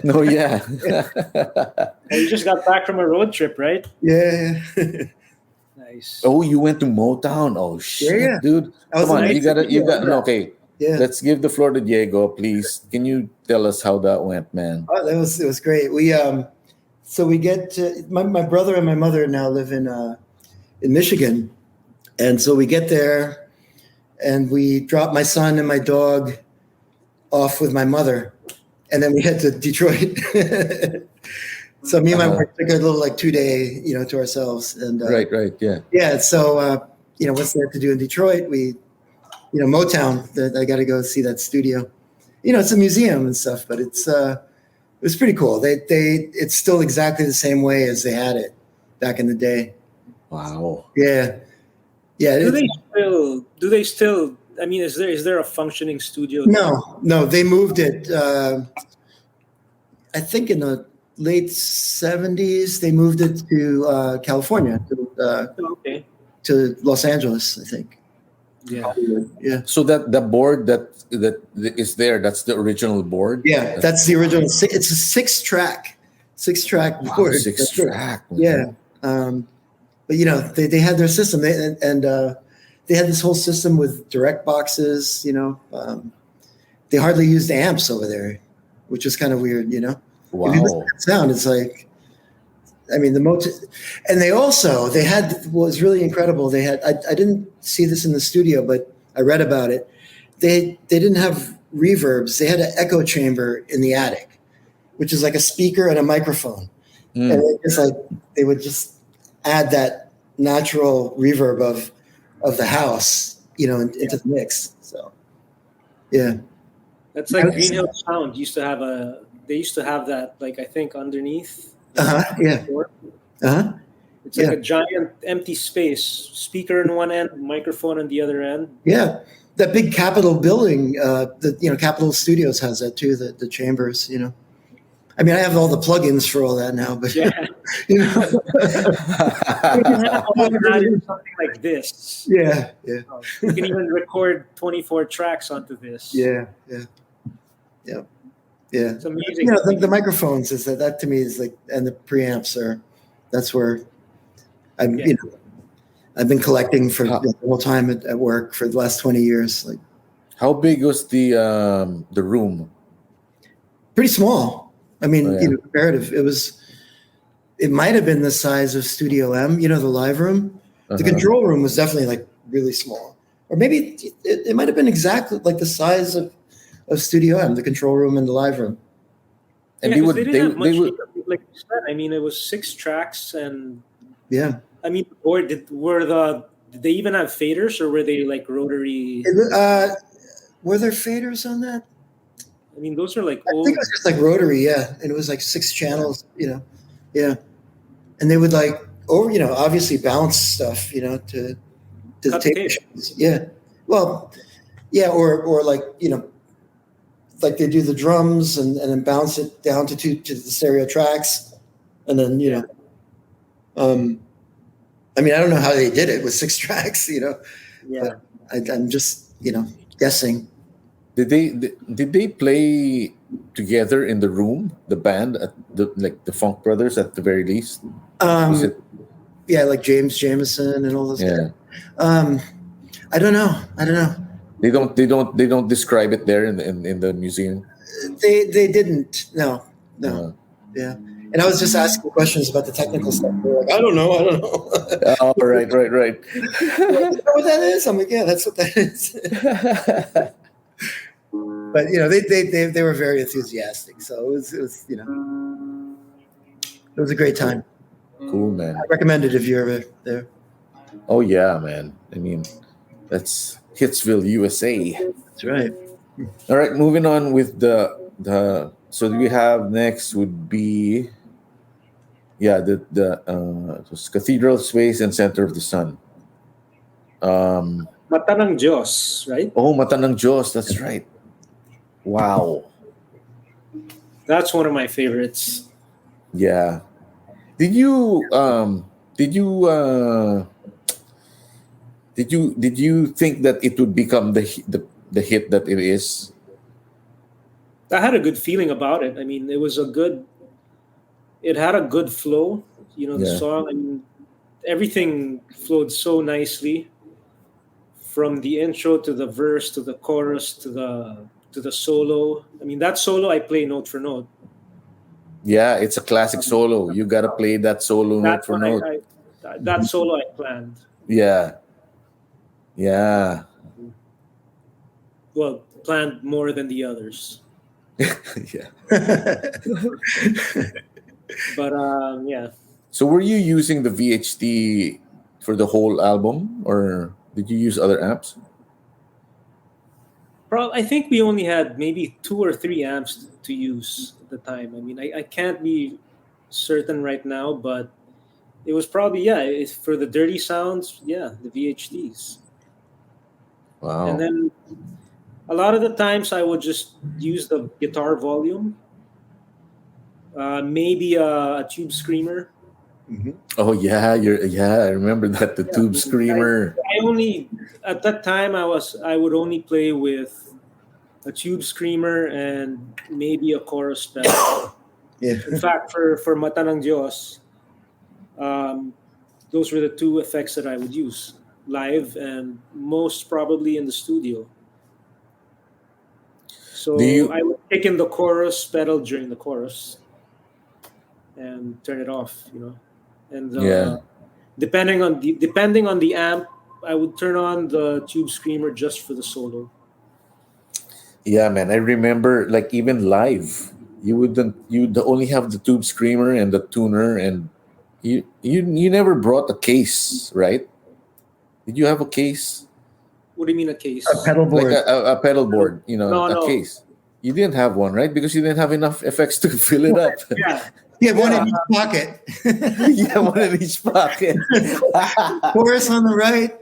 No, yeah. You just got back from a road trip, right? Yeah. Nice. Oh, you went to Motown? Oh, shit, dude. Come on, you got okay. Yeah. Let's give the floor to Diego, please. Can you tell us how that went, man? Oh, it was great. We so we get to, my brother and my mother now live in Michigan. And so we get there and we drop my son and my dog off with my mother. And then we head to Detroit. So me and my wife took a little 2-day, to ourselves. And right. Yeah. Yeah. So, what's there to do in Detroit? Motown, I got to go see that studio. It's a museum and stuff, but it was pretty cool. It's still exactly the same way as they had it back in the day. Wow. Yeah. Yeah. Do they still? I mean, is there a functioning studio? No. They moved it. I think in the late 70s, they moved it to California, to Los Angeles, I think. Yeah. Yeah. So that the board that is there, that's the original board. Yeah, that's the original. It's a 6-track board. 6-track. Yeah. But they had their system, they had this whole system with direct boxes. They hardly used amps over there, which is kind of weird. Wow. If you listen to that sound, it's like, I mean, and they had what was really incredible. They had I didn't see this in the studio, but I read about it. They didn't have reverbs. They had an echo chamber in the attic, which is like a speaker and a microphone, and they would just add that natural reverb of the house, into the mix. So, yeah, that's like Green Hill Sound they used to have that, I think underneath. Yeah. It's like a giant empty space, speaker on one end, microphone on the other end. Yeah, that big Capitol building, Capitol Studios has that too. The chambers, I mean, I have all the plugins for all that now, but yeah. You can have something like this. Yeah. You can even record 24 tracks onto this. Yeah. It's amazing. The microphones is that to me is and the preamps that's where I've been collecting for the whole time at work for the last 20 years. Like, how big was the room? Pretty small. I mean, comparative. It might have been the size of Studio M, the live room. The control room was definitely like really small, or maybe it might have been exactly like the size of Studio M, the control room and the live room. And they didn't have much, like you said. I mean, it was 6 tracks, and yeah. I mean, did they even have faders, or were they like rotary? Were there faders on that? I mean, those are like I think it was just like rotary, yeah, and it was like 6 channels, yeah, and they would like obviously bounce stuff, to the tape machines, yeah, well, yeah, or like like they do the drums and then bounce it down to the stereo tracks, and then I mean, I don't know how they did it with 6 tracks, Yeah. But I'm just guessing. Did they play together in the room, the band, at the Funk Brothers at the very least? Yeah, like James Jameson and all those guys. I don't know. They don't describe it there in the museum. They didn't. No. Yeah. And I was just asking questions about the technical stuff. They're like, I don't know. Oh, right. Like, you know what that is? I'm like, yeah, that's what that is. But they were very enthusiastic, so it was it was a great time. Cool, man. I recommend it if you're ever there. Oh yeah, man. I mean, that's Hitsville, USA. That's right. All right, moving on with the. So we have next would be, the Cathedral Space and Center of the Sun. Mata ng Diyos, right? Oh, Mata ng Diyos. That's right. Wow. That's one of my favorites. Yeah. Did you think that it would become the hit that it is? I had a good feeling about it. I mean, it had a good flow. The song, I mean, everything flowed so nicely from the intro to the verse to the chorus to the solo. I mean, that solo I play note for note. Yeah, it's a classic solo. You gotta play that solo note for note. That solo I planned. Yeah. Well, planned more than the others. Yeah. But yeah. So were you using the VHT for the whole album, or did you use other amps? I think we only had maybe 2 or 3 amps to use at the time. I mean, I can't be certain right now, but it was probably, for the dirty sounds, the VHTs. Wow. And then a lot of the times I would just use the guitar volume, maybe a tube screamer. Mm-hmm. Oh yeah, I remember that, the tube screamer. I only at that time I would only play with a tube screamer and maybe a chorus pedal. Yeah. In fact, for Mata ng Diyos, those were the 2 effects that I would use live and most probably in the studio. So I would kick in the chorus pedal during the chorus and turn it off, And depending on the amp, I would turn on the tube screamer just for the solo. Yeah, man. I remember, like, even live, you'd only have the tube screamer and the tuner, and you never brought a case, right? Did you have a case? What do you mean a case? A pedal board. Like a pedal board, No. case. You didn't have one, right? Because you didn't have enough effects to fill it up. Yeah. You have one in each pocket. Yeah, one in each pocket. Chorus on the right.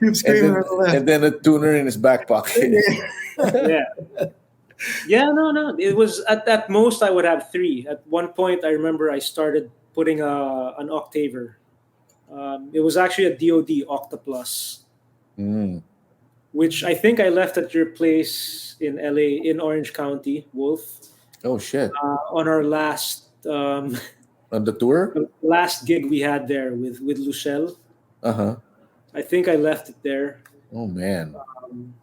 Tube screamer on the left. And then a tuner in his back pocket. Yeah, no. It was at most I would have 3. At one point, I remember I started putting an octaver. It was actually a DoD Octaplus, which I think I left at your place in LA, in Orange County, Wolf. Oh shit! On our last On the tour? The last gig we had there with Lucelle. Uh-huh. I think I left it there. Oh man. Um,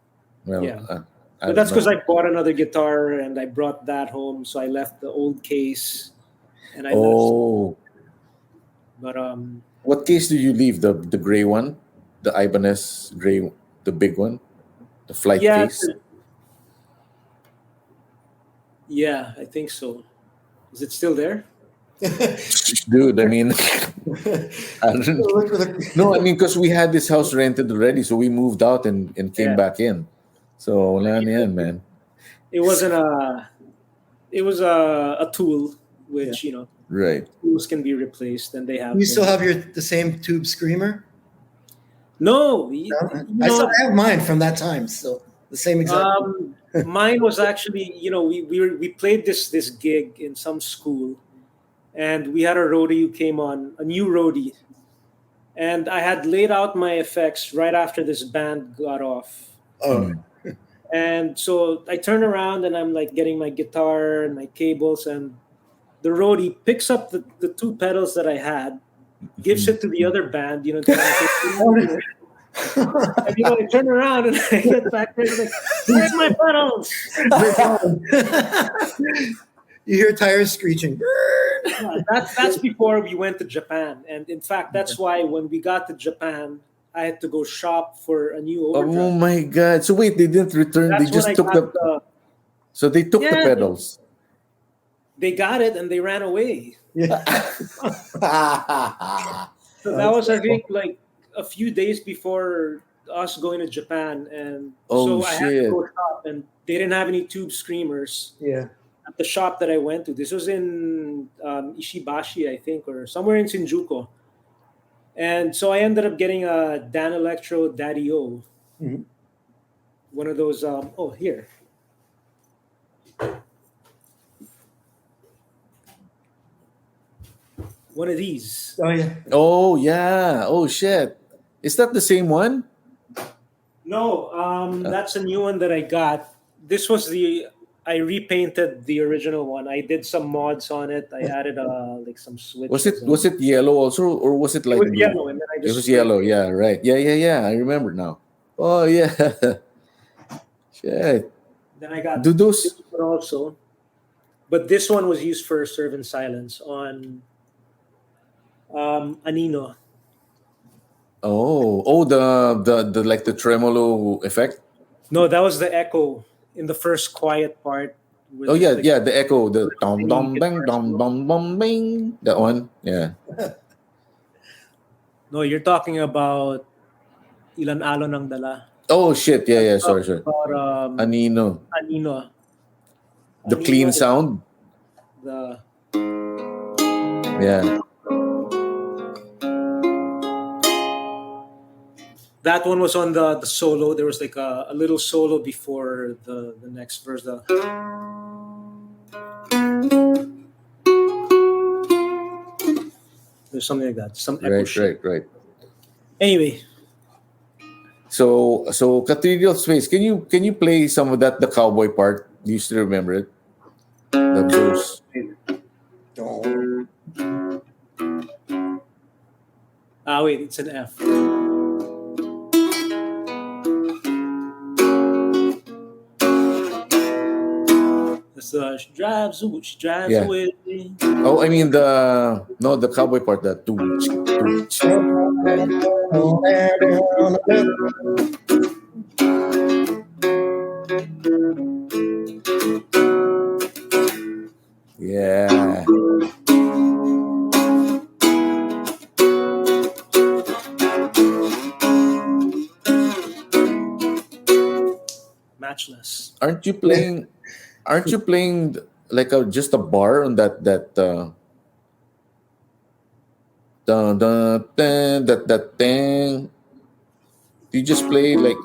Well, yeah, I but don't that's because know. I bought another guitar and I brought that home. So I left the old case and I left. Oh, But what case did you leave? The gray one, the Ibanez gray, the big one, the flight yeah, case. yeah, I think so. Is it still there? Dude, I mean, I don't, Look for the- no, I mean, because we had this house rented already, so we moved out and came Yeah. back in. So, wala na yan, man. It wasn't a. It was a tool, which Right. tools can be replaced, and they have. You still have the same tube screamer? No, I have mine from that time, so the same exact. Mine was actually, we played this gig in some school, and we had a roadie who came on, a new roadie, and I had laid out my effects right after this band got off. Oh, And so I turn around and I'm like getting my guitar and my cables, and the roadie picks up the two pedals that I had, gives it to the other band, and I turn around and I get back there like, where's my pedals? you hear tires screeching. That's before we went to Japan. And in fact, that's why when we got to Japan, I had to go shop for a new Oh overdrive. my God! So wait, they didn't return. That's They just when I took got So they took the Yeah, pedals. they got it and they ran away. Yeah. So that was, I think, like a few days before us going to Japan, and Oh, so I had to shit. go shop, and they didn't have any tube screamers Yeah. at the shop that I went to. This was in Ishibashi, I think, or somewhere in Shinjuku. And so I ended up getting a Dan Electro Daddy-O, Mhm. one of those. Here. One of these. Oh yeah. Oh yeah. Oh shit. Is that the same one? No, that's a new one that I got. This was I repainted the original one. I did some mods on it. I added like some switches. Was it yellow also, or was it It like was blue? yellow, and then I It just was yellow. Yeah. Right. Yeah. I remember now. Oh yeah. Shit. Then I got Do this those? one also, but this one was used for Serve in Silence on Anino. Oh, the like the tremolo effect. No, that was the echo in the first quiet part. Where Oh yeah, there's, like, yeah. The echo, the dum tiny dum bang guitar dum solo. dum dum bing. That one. Yeah. No, you're talking about Ilan Alon ang Dala. Oh shit. Yeah. Sorry. About Anino. Anino. The clean Anino, sound. the Yeah. that one was on the solo. There was like a little solo before the next verse. There's something like that. Some echo shit. Right. Anyway, So Cathedral Space. Can you play some of that, the cowboy part? Do you still remember it? The verse. Don't. wait, it's an F. She drives Yeah. away. Oh, I mean the cowboy part, that dooch, dooch. Yeah. Matchless. Aren't you playing? Aren't you playing like just a bar on that dun, dun, dun, that thing? You just play like,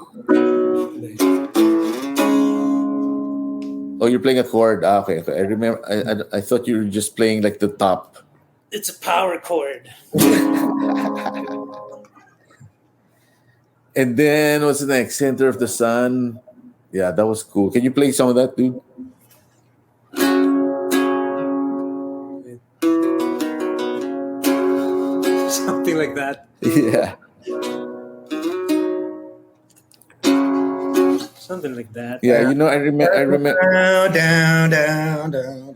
oh, you're playing a chord. Okay. I remember. I thought you were just playing like the top. It's a power chord. And then what's the next? Center of the Sun. Yeah, that was cool. Can you play some of that, dude? like that. Yeah. Something like that. Yeah, you know, I remember. Down, down, down,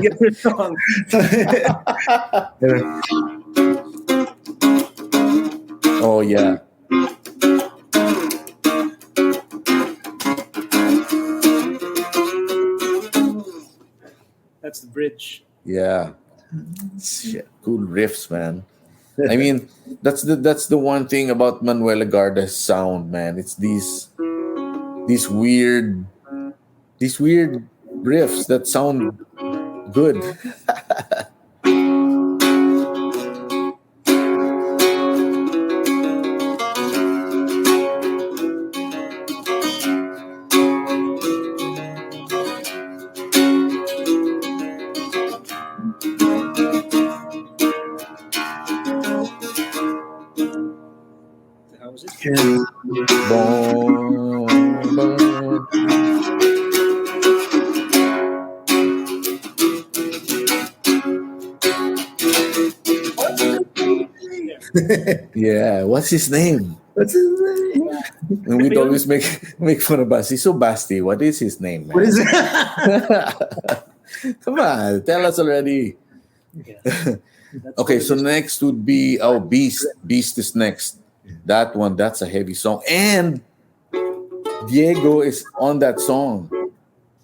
Get your song. Oh yeah. That's the bridge. Yeah. Shit. Cool riffs, man. I mean, that's the one thing about Manuel Legarda's sound, man. It's these weird riffs that sound good. How was it? Boom, boom. Yeah, what's his name? What's his name? And we'd always make fun of Basti. So Basti, what is his name, man? What is it? Come on, tell us already. Yeah. Okay, so next would be Beast. Beast is next. That one, that's a heavy song. And Diego is on that song.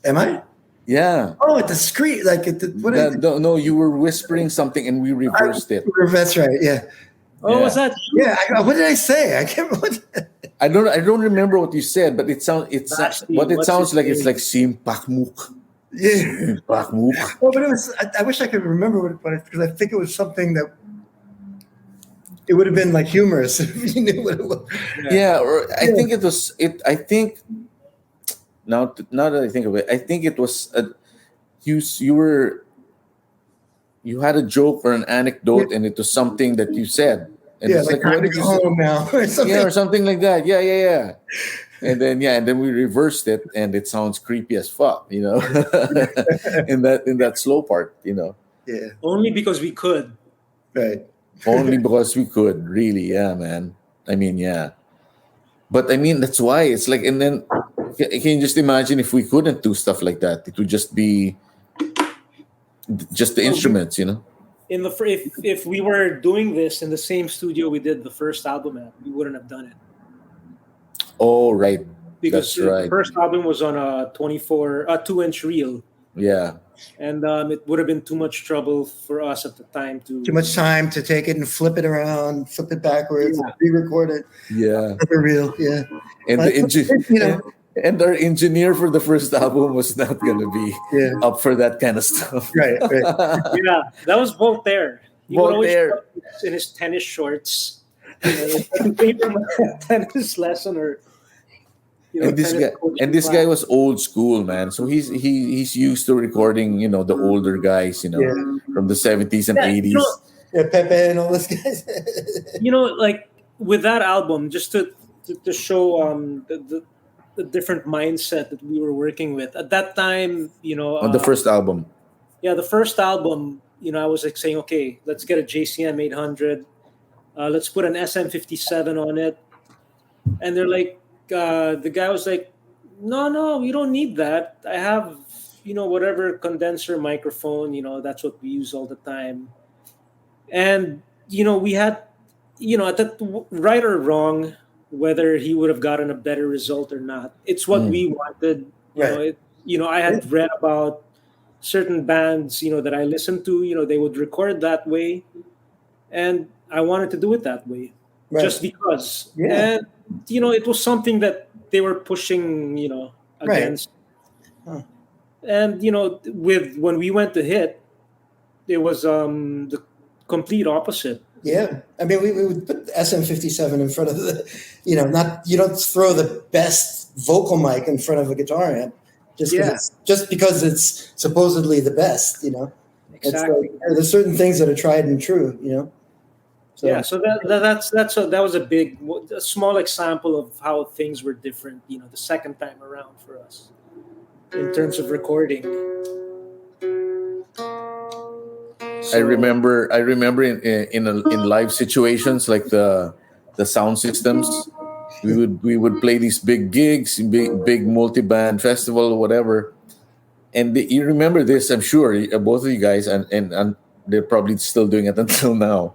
Am I? Yeah. Oh, at the screen, like at the what? No, you were whispering something and we reversed it. That's right. Yeah. Oh, Yeah. was that? Yeah. What did I say? I can't remember. I don't remember what you said, but it sounds Basti, what it what's sounds his like. It's name? like Simpakmuk. Yeah. Simpakmuk. Oh, but it was. I wish I could remember what because I think it was something that it would have been like humorous if you knew what it was. Yeah, or I think it was it. I think now that I think of it, I think it was you had a joke or an anecdote, and it was something that you said, and Yeah, it's like like, time what to did go you say? home now or something. Yeah, or something like that. Yeah. And then we reversed it, and it sounds creepy as fuck, you know, in that slow part, you know. Yeah. Only because we could. Right. Only because we could, really, yeah, man. I mean, yeah. But I mean, that's why it's like, and then can you just imagine if we couldn't do stuff like that? It would just be just the instruments, you know? In the if we were doing this in the same studio we did the first album at, we wouldn't have done it Oh, right. because That's the right. first album was on a 2-inch reel, Yeah. and it would have been too much trouble for us at the time to. Too much time to take it and flip it around, flip it backwards, Yeah. re-record it, Yeah. flip it real. Yeah. And But, you know, and our engineer for the first album was not gonna be Yeah. up for that kind of stuff. Right. Yeah, that was Voltaire. He would always Voltaire. show up in his tennis shorts. You know, like came from a tennis lesson or. You know, And this tennis guy coaching this guy class. was old school, man. So he's used to recording, you know, the older guys, you know, Yeah. from the 70s and Yeah, 80s. you know, Yeah, Pepe and all those guys. you know, like with that album, just to show the different mindset that we were working with at that time. You know, On the first album. yeah, the first album. You know, I was like saying, okay, let's get a JCM 800. Let's put an SM57 on it, and they're like, the guy was like, no, you don't need that. I have, you know, whatever condenser microphone. You know, that's what we use all the time. And you know, we had, you know, at that right or wrong, whether he would have gotten a better result or not, it's what we wanted. Right. You know, I had read about certain bands, you know, that I listened to. You know, they would record that way, and I wanted to do it that way, Right. just because. Yeah. And you know, it was something that they were pushing, you know, Right. against. Huh. And you know, when we went to hit, it was the complete opposite. Yeah, I mean, we would put the SM57 in front of the, you know, not you don't throw the best vocal mic in front of a guitar amp just because it's supposedly the best, you know. Exactly. It's like, there's certain things that are tried and true, you know. So, Yeah, so that was a small example of how things were different, you know, the second time around for us in terms of recording. I remember in live situations like the sound systems, we would play these big gigs, big multi-band festival or whatever. And you remember this, I'm sure, both of you guys, and they're probably still doing it until now.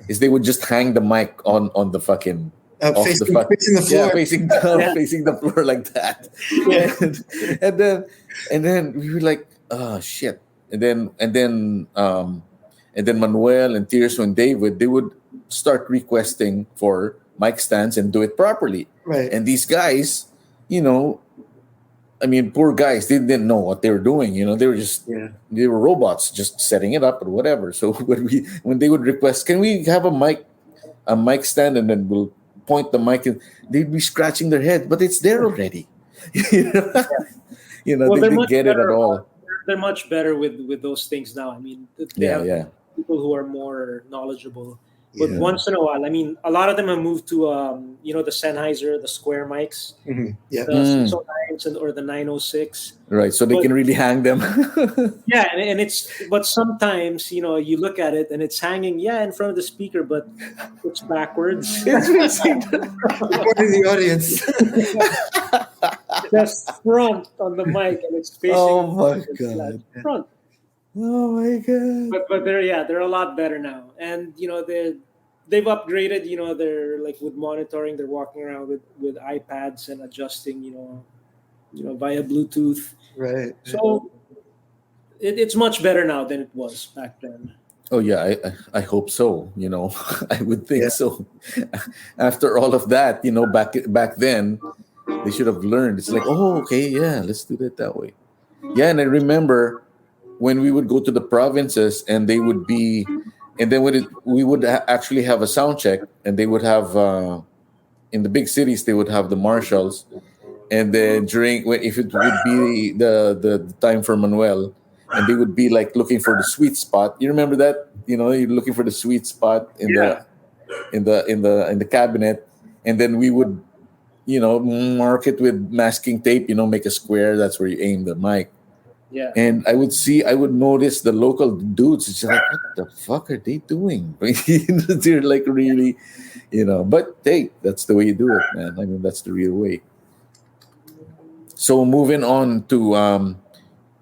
Is they would just hang the mic on the fucking off the facing the floor. yeah, facing down, facing the floor like that. Yeah. And then we were like, oh shit. And then Manuel and Tirso and David, they would start requesting for mic stands and do it properly. Right. And these guys, I mean, poor guys, they didn't know what they were doing. They were just they were robots, just setting it up or whatever. So when they would request, can we have a mic stand, and then we'll point the mic, and they'd be scratching their head, but it's there already. Well, they didn't get it at all. They're much better with those things now. I mean, they have people who are more knowledgeable. But once in a while, I mean, a lot of them have moved to the Sennheiser, the square mics, Yeah. the 609s or the 906. Right, so they can really hang them. Yeah, and but sometimes you look at it and it's hanging in front of the speaker, but it's backwards. Recording the audience. Just front on the mic and it's facing. Oh my God. Front. Oh my God. But they're a lot better now, and they've upgraded. They're like with monitoring. They're walking around with iPads and adjusting. Via Bluetooth. Right. So it's much better now than it was back then. Oh yeah, I hope so. I would think so. After all of that, back then, they should have learned. It's like, oh, okay, yeah, let's do it that way. Yeah, and I remember when we would go to the provinces, and they would be, and then we would actually have a sound check, and they would have in the big cities they would have the marshals, and then if it would be the time for Manuel, and they would be like looking for the sweet spot. You remember that? You're looking for the sweet spot in the cabinet, and then we would mark it with masking tape. Make a square. That's where you aim the mic. Yeah. And I would notice the local dudes. It's like, what the fuck are they doing? They're like really, but hey, that's the way you do it, man. I mean, that's the real way. So moving on to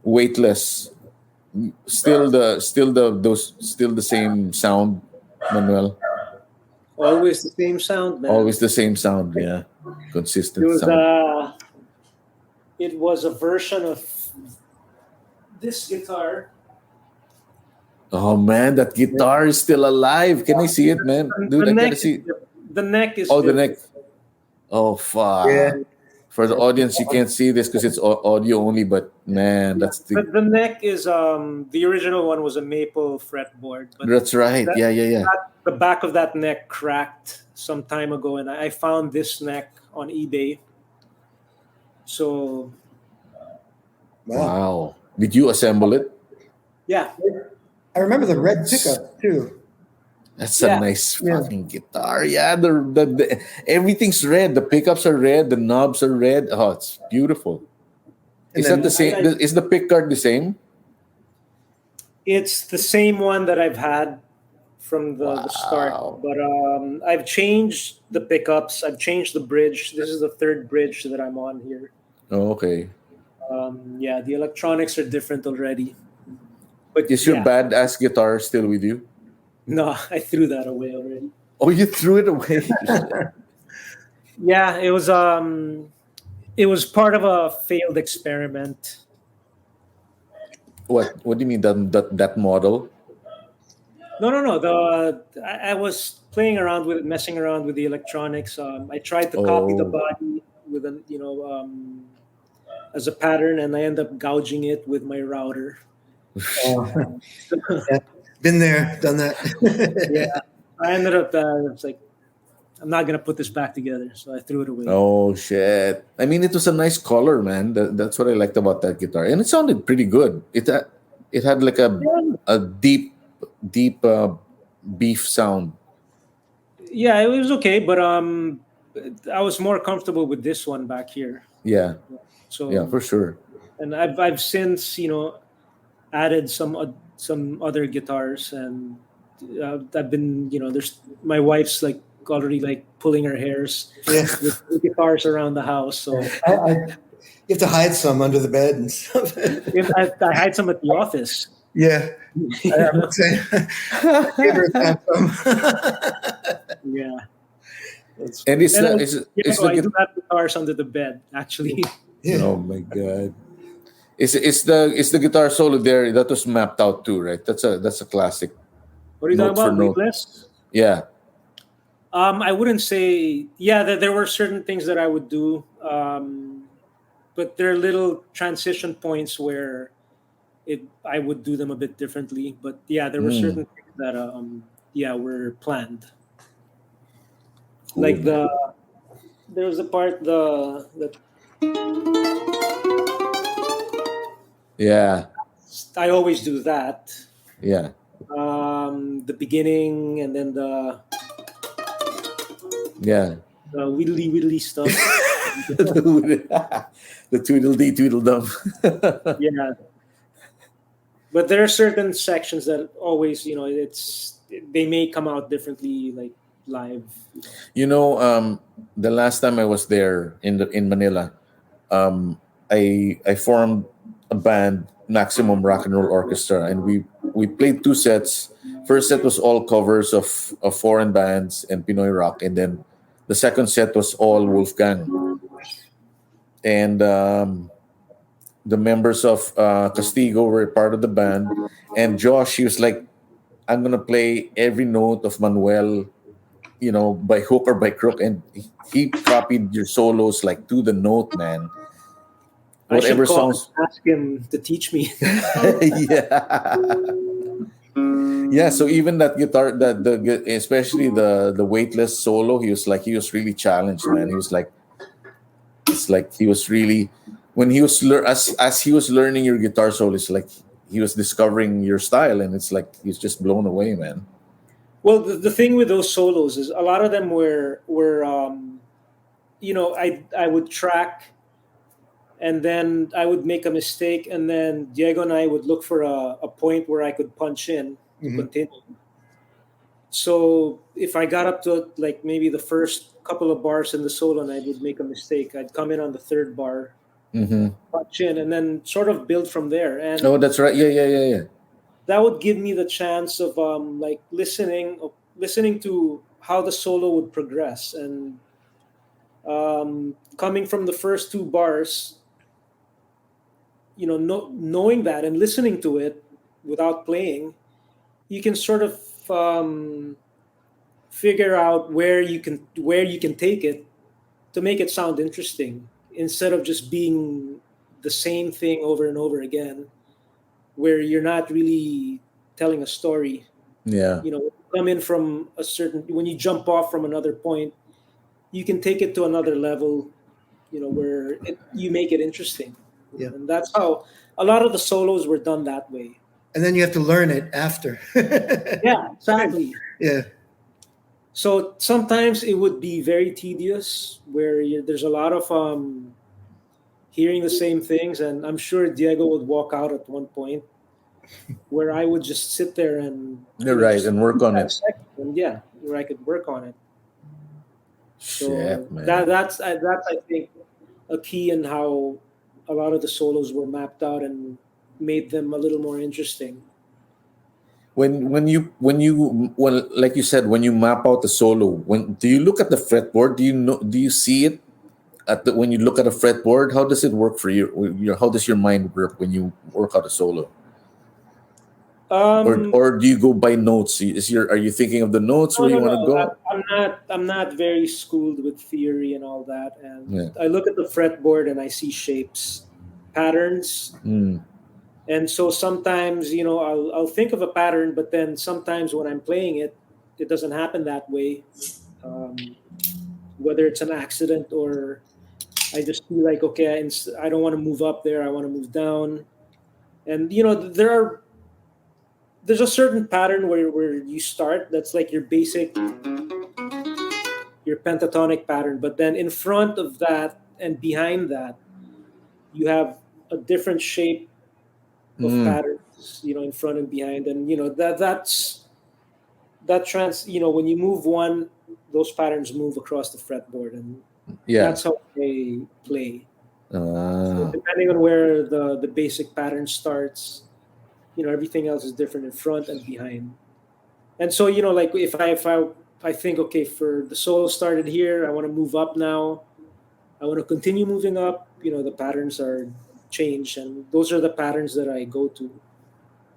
Weightless, still the same sound, Manuel. Always the same sound, man. Always the same sound, yeah. Consistent sound. It was a version of this guitar. Oh man, that guitar is still alive. Can I see it, man? Dude, I gotta see. The neck is. Oh, the neck. Oh fuck. Yeah. For the audience, you can't see this because it's audio only. But man, that's the neck is the original one was a maple fretboard. But that's right. Yeah. The back of that neck cracked some time ago, and I found this neck on eBay. So. Wow. Did you assemble it? Yeah. I remember the red pickup too. That's a nice fucking guitar. Yeah, the everything's red. The pickups are red. The knobs are red. Oh, it's beautiful. Is that the same? Is the pick guard the same? It's the same one that I've had from the start. But I've changed the pickups. I've changed the bridge. This is the third bridge that I'm on here. Oh, okay. The electronics are different already. But is your badass guitar still with you? No, I threw that away already. Oh, you threw it away? Yeah, it was part of a failed experiment. What do you mean that model? No. I was playing around with it, messing around with the electronics. I tried to copy the body with as a pattern, and I end up gouging it with my router. Been there, done that. Yeah, I ended up. It's like, I'm not gonna put this back together, so I threw it away. Oh shit! I mean, it was a nice color, man. That's what I liked about that guitar, and it sounded pretty good. It had like a deep beef sound. Yeah, it was okay, but I was more comfortable with this one back here. Yeah. So yeah, for sure. And I've since added some some other guitars, and I've been, there's my wife's like already like pulling her hairs with the guitars around the house. So you have to hide some under the bed and stuff. I hide some at the office. Yeah, I would say. Favorite some. Yeah. And I do have guitars under the bed, actually. Yeah. Oh my God! Is the guitar solo there that was mapped out too, right? That's a classic. What are you talking about? Weightless? Yeah. I wouldn't say. Yeah, there were certain things that I would do, but there are little transition points where I would do them a bit differently. But yeah, there were certain things that were planned. Cool. Like there was a part that. Yeah. I always do that. Yeah. The beginning and then the widdly stuff. The tweedledee tweedledum. Yeah. But there are certain sections that always, they may come out differently, like live. The last time I was there in Manila, I formed a band, Maximum Rock and Roll Orchestra, and we played 2 sets. First set was all covers of foreign bands and Pinoy rock, and then the second set was all Wolfgang. And the members of Castigo were part of the band, and Josh, he was like, I'm gonna play every note of Manuel, by hook or by crook, and he copied your solos like to the note, man. Whatever songs. Ask him to teach me. Yeah. So even that guitar, especially the weightless solo, he was really challenged, man. He was like, it's like he was really, when he was as he was learning your guitar solo, it's like he was discovering your style, and it's like he's just blown away, man. Well, the thing with those solos is a lot of them were I would track, and then I would make a mistake, and then Diego and I would look for a point where I could punch in to continue. So if I got up to like maybe the first couple of bars in the solo and I would make a mistake, I'd come in on the third bar, punch in, and then sort of build from there. And that's right. Yeah. That would give me the chance of like listening to how the solo would progress, and coming from the first 2 bars, knowing that and listening to it without playing, you can sort of figure out where you can take it to make it sound interesting, instead of just being the same thing over and over again, where you're not really telling a story. Yeah. Come in from when you jump off from another point, you can take it to another level, where you make it interesting. Yeah. And that's how a lot of the solos were done that way. And then you have to learn it after. Yeah, exactly. Yeah. So sometimes it would be very tedious, where there's a lot of hearing the same things, and I'm sure Diego would walk out at one point, where I would just sit there and and work on it. And where I could work on it. So Shit, man. That's I think a key in how a lot of the solos were mapped out and made them a little more interesting. When you like you said, when you map out the solo, do you look at the fretboard? Do you see it when you look at a fretboard? How does it work for you? How does your mind work when you work out a solo? Or do you go by notes? Are you thinking of the notes where you want to go? I'm not very schooled with theory and all that, and I look at the fretboard and I see shapes, patterns, and so sometimes I'll think of a pattern, but then sometimes when I'm playing it, it doesn't happen that way. Whether it's an accident or I just feel like, okay, I don't want to move up there, I want to move down, and there's a certain pattern where you start, that's like your basic, your pentatonic pattern, but then in front of that and behind that, you have a different shape of patterns in front and behind, and when you move one, those patterns move across the fretboard, and Yeah. that's how they play. So Ah. depending on where the basic pattern starts, everything else is different in front and behind. And so like if I think, okay, for the solo started here, I want to move up now, I want to continue moving up, the patterns are changed, and those are the patterns that I go to.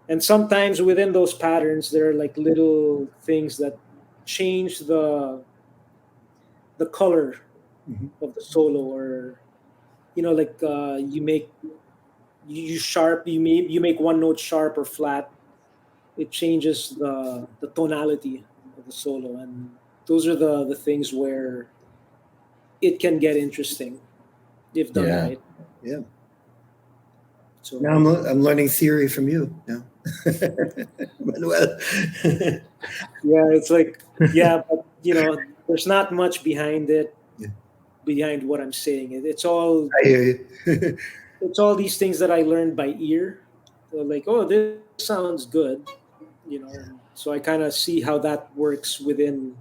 And sometimes within those patterns there are like little things that change the color of the solo, or like you make one note sharp or flat, it changes the tonality of the solo, and those are the things where it can get interesting if done Yeah. right. Yeah. So Now I'm learning theory from you now. Manuel. yeah, it's like, but there's not much behind it, behind what I'm saying. It's all I hear you. it's all these things that I learned by ear. So like, oh, this sounds good, and so I kind of see how that works within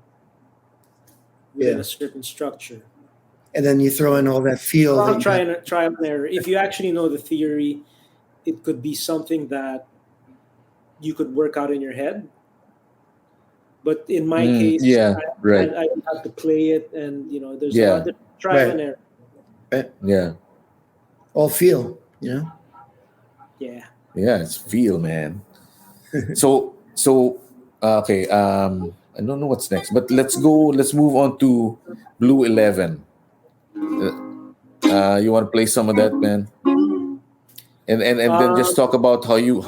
Yeah. a certain structure. And then you throw in all that feel. I'll that you try have. and try and error. If you actually know the theory, it could be something that you could work out in your head. But in my case, yeah, right. I have to play it, and there's Yeah. a lot of trial and error. Yeah. All feel, Yeah. Yeah, it's feel, man. So okay, I don't know what's next, but let's move on to Blue 11. You want to play some of that, man? And then just talk about how you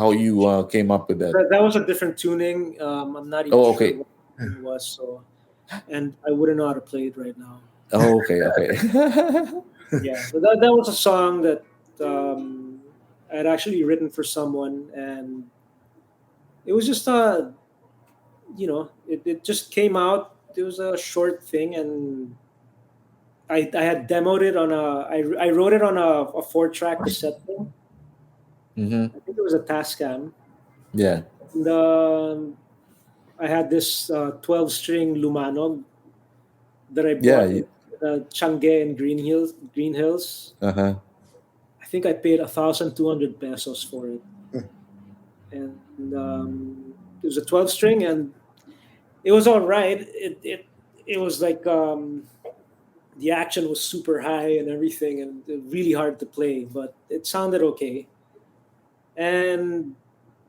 came up with that. That was a different tuning. I'm not even Oh, okay. sure what it was, so, and I wouldn't know how to play it right now. Oh, okay. Yeah, but that was a song that I had actually written for someone, and it was just it just came out. It was a short thing, and I had demoed it on I wrote it on a 4-track cassette thing. Mm-hmm. I think it was a Tascam. Yeah. And, I had this 12-string Lumanog that I bought in Changge and Green Hills. Uh-huh. I think I paid 1,200 pesos for it, and it was a 12-string, and it was all right. It was like the action was super high and everything, and really hard to play, but it sounded okay. And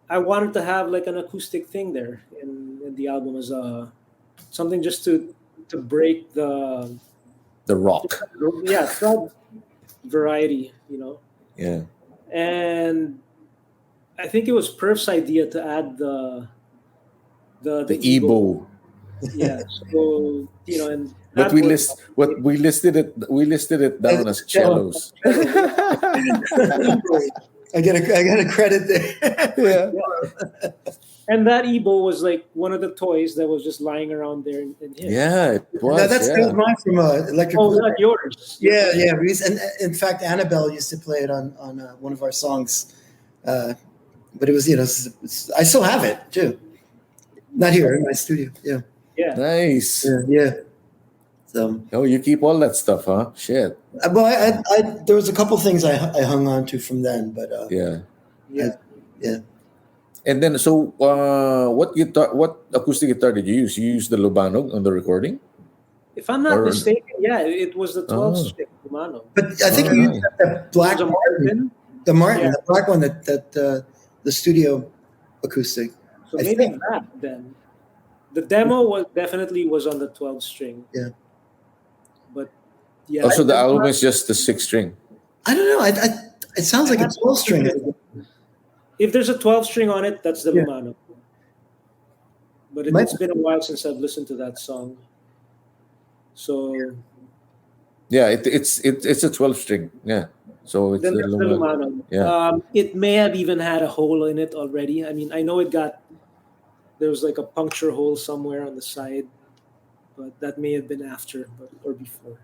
I wanted to have like an acoustic thing there in the album as something just to break the rock. crowd variety, Yeah. And I think it was Perf's idea to add the EBO. Yeah. So and but we listed it down as cellos. I get a credit there. Yeah. And that EBO was like one of the toys that was just lying around there in his. Yeah, it was. No, that's mine from Elektrikoolaid. Oh, not yours. Yeah. And in fact, Annabelle used to play it on one of our songs. But it was, I still have it too. Not here in my studio. Yeah. Yeah. Nice. Yeah. So. Oh, you keep all that stuff, huh? Shit. Well, I there was a couple things I hung on to from then, but Yeah. And then, so what acoustic guitar did you use? You used the Lubanog on the recording? If I'm not mistaken, it was the 12-string Lubanog. But I think you used the black Martin. The Martin, the black one that the studio acoustic. So maybe that then. The demo was definitely on the 12-string. Yeah. But yeah. Also, the album is just the 6-string. I don't know. It sounds like a 12-string. If there's a 12-string on it, that's the Lumanog. But it's been a while since I've listened to that song. So. Yeah, it's a 12-string. Yeah. So it's then the Lumanog. Yeah. It may have even had a hole in it already. I mean, I know there was like a puncture hole somewhere on the side, but that may have been after or before.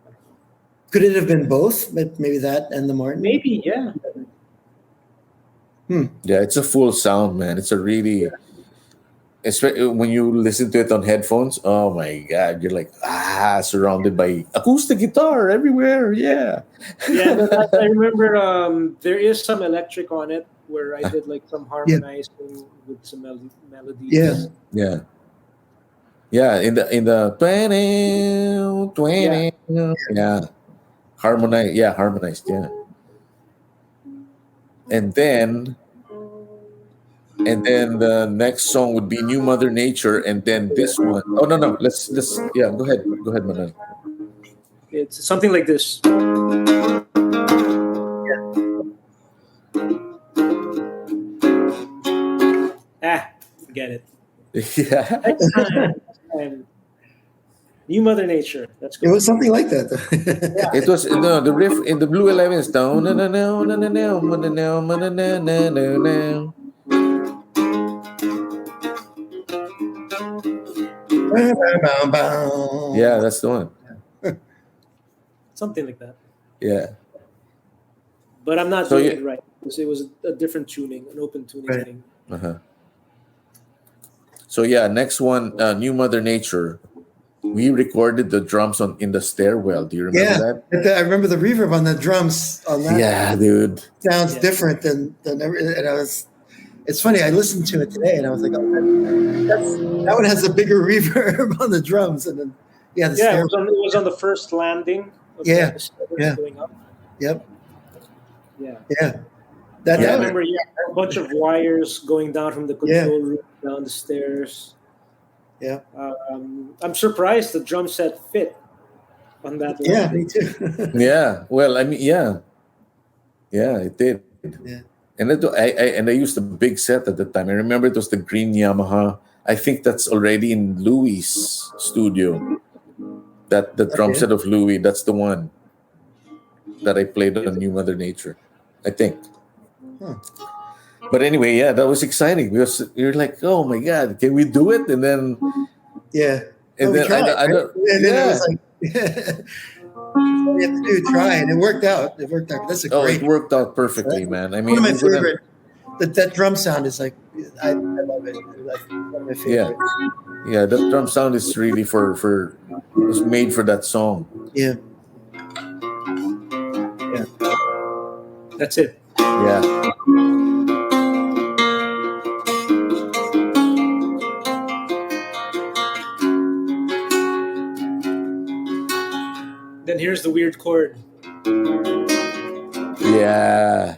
Could it have been both? Maybe that and the Martin? Maybe, yeah. Yeah, it's a full sound, man. It's a really, especially when you listen to it on headphones. Oh my god, you're like surrounded by acoustic guitar everywhere. Yeah, Yeah, but I remember there is some electric on it where I did like some Yeah. harmonizing with some melodies. Yeah. yeah, yeah. In the 20, yeah, harmonized. Yeah, harmonized. Yeah, and then the next song would be New Mother Nature, and then this one. Oh no, let's yeah. Go ahead, Manuel. It's something like this. Forget it. Yeah. Next time. New Mother Nature. That's It good. was something like that. It was no the riff in the Blue 11 is down na na na na na na na na na na na na na. Yeah, that's the one. Something like that. Yeah. But I'm not So doing you- it right because it was a different tuning, an open tuning Right. thing. Uh-huh. So yeah, next one, New Mother Nature. We recorded the drums in the stairwell. Do you remember that? I remember the reverb on the drums on that. Yeah, dude. Sounds Yeah. different than and I was. It's funny. I listened to it today and I was like, oh, that one has a bigger reverb on the drums, and then the Yeah, stair. it was on the first landing. Of Yeah, the stairs yeah. Going up. Yep. Yeah. Yeah. That I Yeah. remember a bunch of wires going down from the control room down the stairs. Yeah. I'm surprised the drum set fit on that. Yeah, landing. me too. Yeah. Well, I mean, yeah. Yeah, it did. Yeah. And I used a big set at the time. I remember it was the green Yamaha. I think that's already in Louis' studio. That the drum Okay. set of Louis, that's the one that I played on New Mother Nature, I think. Huh. But anyway, yeah, that was exciting because you're like, oh my god, can we do it? And then Yeah. And Well, we then tried, I don't. and then it Yeah. was like, we have to do try, and it worked out. It worked out. That's a Oh, great. it worked out perfectly, man. I mean, One of my we're gonna- favorite. That drum sound is like, I love it. Like, one of my Yeah. favorites. Yeah, that drum sound is really for was made for that song. Yeah. That's it. Yeah. Then here's the weird chord. Yeah.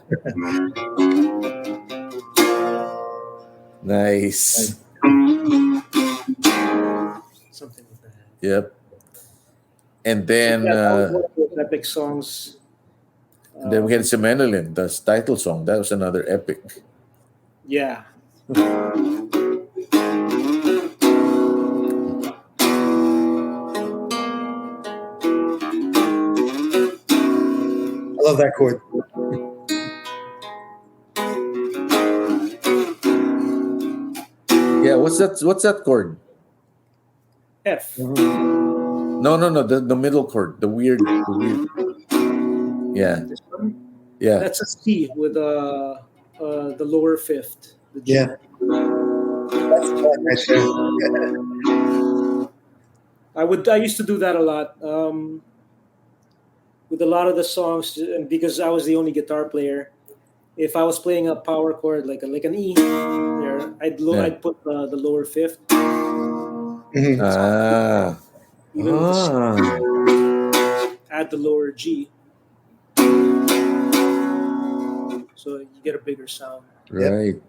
Nice. Something like that. Yep. And then Yeah, that was one of those epic songs. then we had Semenelin, the title song. That was another epic. Yeah. I love that chord. Yeah, what's that chord? F. No, the middle chord, the weird. Yeah. This one? Yeah. That's a C with the lower fifth. The G. Yeah. That's fun right there. I used to do that a lot with a lot of the songs, and because I was the only guitar player. If I was playing a power chord like an E, there I'd put the lower fifth. Mhm. Ah. Even with the C, Ah. add the lower G, so you get a bigger sound. Right.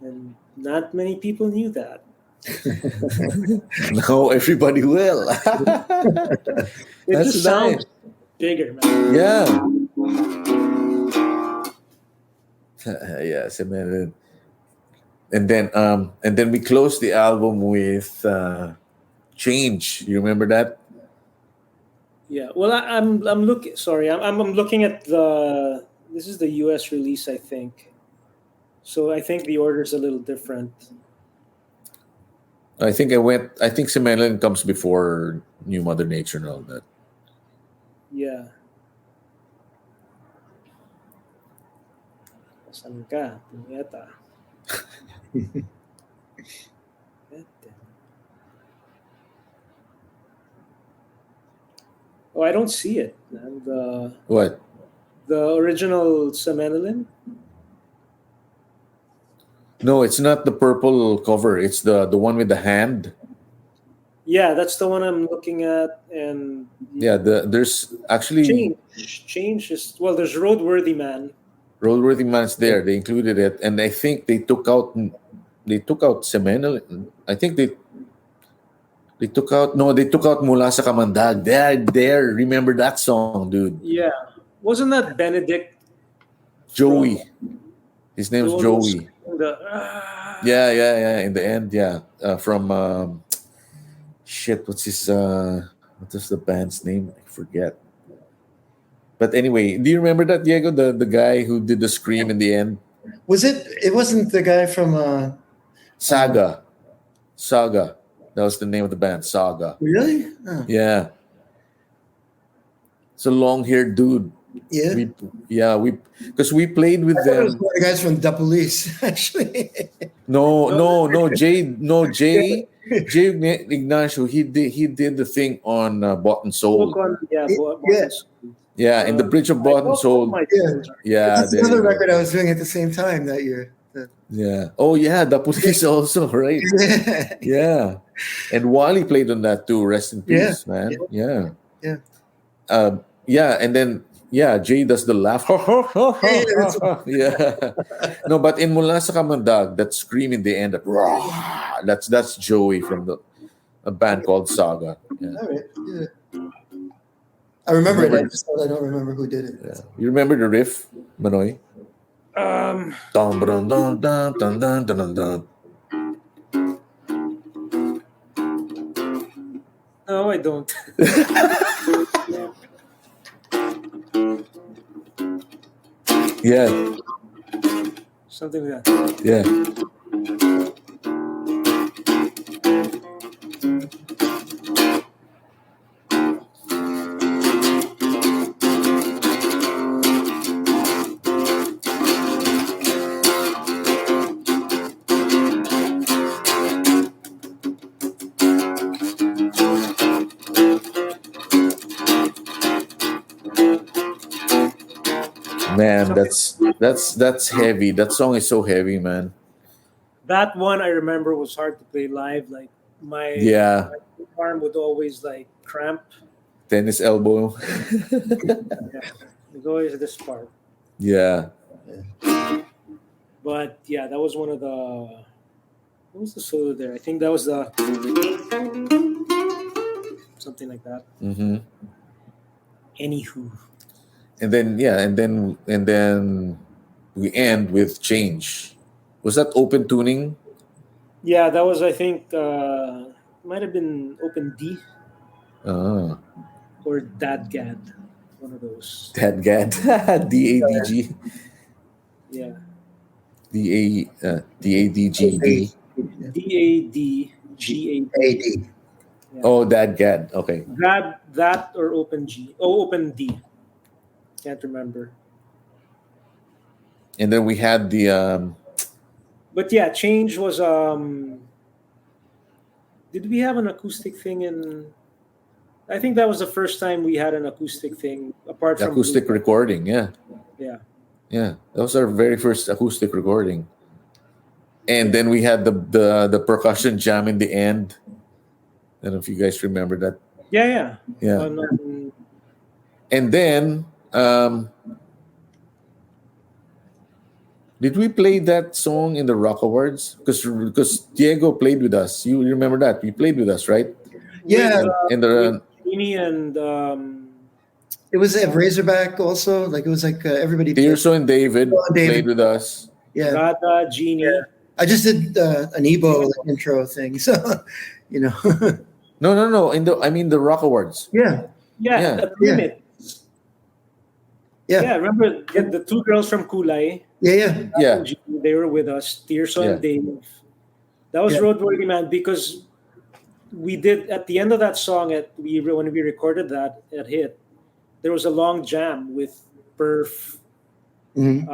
And not many people knew that. No, everybody will. It That's just sounds nice. bigger, man. Yeah. Yeah, Semenelin. And then we closed the album with Change. You remember that? Yeah. Well, I'm looking. Sorry, I'm looking at the. This is the U.S. release, I think. So I think the order's a little different. I think Semenelin comes before New Mother Nature and all that. Yeah. San ka, punyeta. Oh, I don't see it. And What? the original Semenelin. No, it's not the purple cover. It's the one with the hand. Yeah, that's the one I'm looking at. And Yeah, there's actually change is well. There's Roadworthy Man. Roadworthy Man's there. They included it, and I think they took out Semenel. I think they took out Mula sa Kamandag. There. Remember that song, dude? Yeah, wasn't that Benedict? Joey. His name's The one Joey. The, Yeah. In the end, yeah. From shit. What is the band's name? I forget. But anyway, do you remember that, Diego? The guy who did the scream in the end? Was it? It wasn't the guy from Saga. That was the name of the band, Saga. Really? Oh. Yeah. It's a long-haired dude. Yeah. Because we played with It was them. one of the guys from the Police, actually. No, Jay Ignacio. He did the thing on Bought and Sold. Yeah, in the Bridge of Bought and Sold. Yeah, That's another record I was doing at the same time that year. Yeah. Oh yeah, the Police also, right? Yeah. And Wally played on that too. Rest in peace, man. Yeah. Yeah, and then Jay does the laugh. Yeah. No, but in Mula sa Kamandag, that scream in the end, that's Joey from a band called Saga. Yeah. All right. Yeah. I remember it. I don't remember who did it. Yeah. You remember the riff, Manoy? Um, Dun, dun, dun, dun, dun, dun, dun, dun. No, I don't. Yeah. Something like that. Yeah. Man, that's heavy. That song is so heavy, man. That one I remember was hard to play live. Like my arm would always like cramp. Tennis elbow. It's always this part. Yeah. But yeah, that was one of the. What was the solo there? I think that was the something like that. Mm-hmm. Anywho. And then we end with Change. Was that open tuning? Yeah, that was, I think, might have been Open D or Dadgad, one of those. Dadgad. DADG. Yeah. DADGD. DADGAD. Yeah. Oh, Dadgad. Okay. That or Open G. Oh, Open D. Can't remember. And then we had the But yeah, Change was did we have an acoustic thing in I think that was the first time we had an acoustic thing apart from acoustic recording, yeah. Yeah. Yeah. That was our very first acoustic recording. And then we had the percussion jam in the end. I don't know if you guys remember that. Yeah. And then did we play that song in the Rock Awards? Because Diego played with us. You remember that? We played with us, right? Yeah. And it was at Razorback also. Like it was like everybody. Tirso and David played with us. Yeah. Rada, Genie. Yeah. I just did an Ebo intro thing, so you know. No. I mean the Rock Awards. Yeah. Limit. Yeah, remember the two girls from Kulay? Yeah. They were with us, Tirso and Dave. That was Roadworthy Man because we did at the end of that song when we recorded that at Hit, there was a long jam with Perf, Mhm.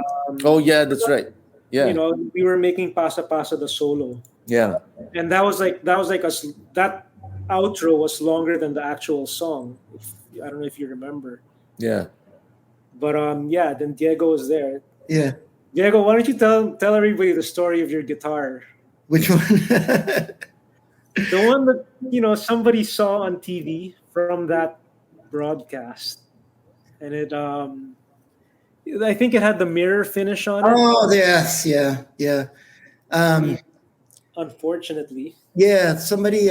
Oh yeah, that's right. You Yeah, know, we were making Pasa Pasa the solo, yeah, and that outro was longer than the actual song. If, I don't know if you remember, yeah. but yeah, then Diego was there. Yeah. Diego, why don't you tell everybody the story of your guitar? Which one? The one that, you know, somebody saw on TV from that broadcast, and I think it had the mirror finish on it. Oh, yes. Yeah. Yeah. Um, Unfortunately, yeah. Somebody,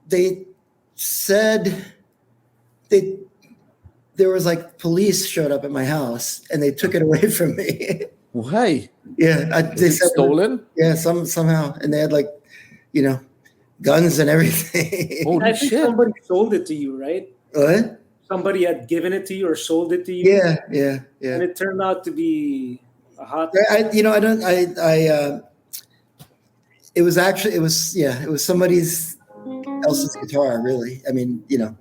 they said they, there was like police showed up at my house and they took it away from me. Why? Yeah. They Is it said, stolen? yeah, somehow. And they had like, you know, guns and everything. Holy I think shit! somebody sold it to you, right? What? Somebody had given it to you or sold it to you, Yeah. Yeah. Yeah. and it turned out to be a hot. You know, I don't, it was actually, yeah, it was somebody's else's guitar, really. I mean, you know,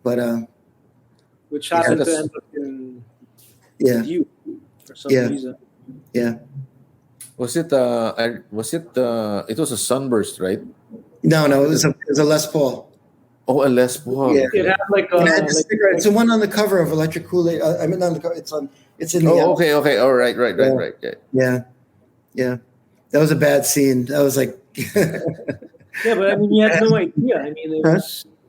but, Which Yeah, happened to that's- end up in yeah. with you for some Yeah. reason. Yeah. Was it? Was it? It was a sunburst, right? No, it was a Les Paul. Oh, a Les Paul. Yeah. It had like It had the like sticker. It's the one on the cover of Elektrikoolaid. I mean, on the cover. It's in the. Oh, okay, okay. All right, right, right, Yeah. right. Yeah. Yeah, yeah. That was a bad scene. That was like. yeah, but I mean, you had no idea. I mean, Huh?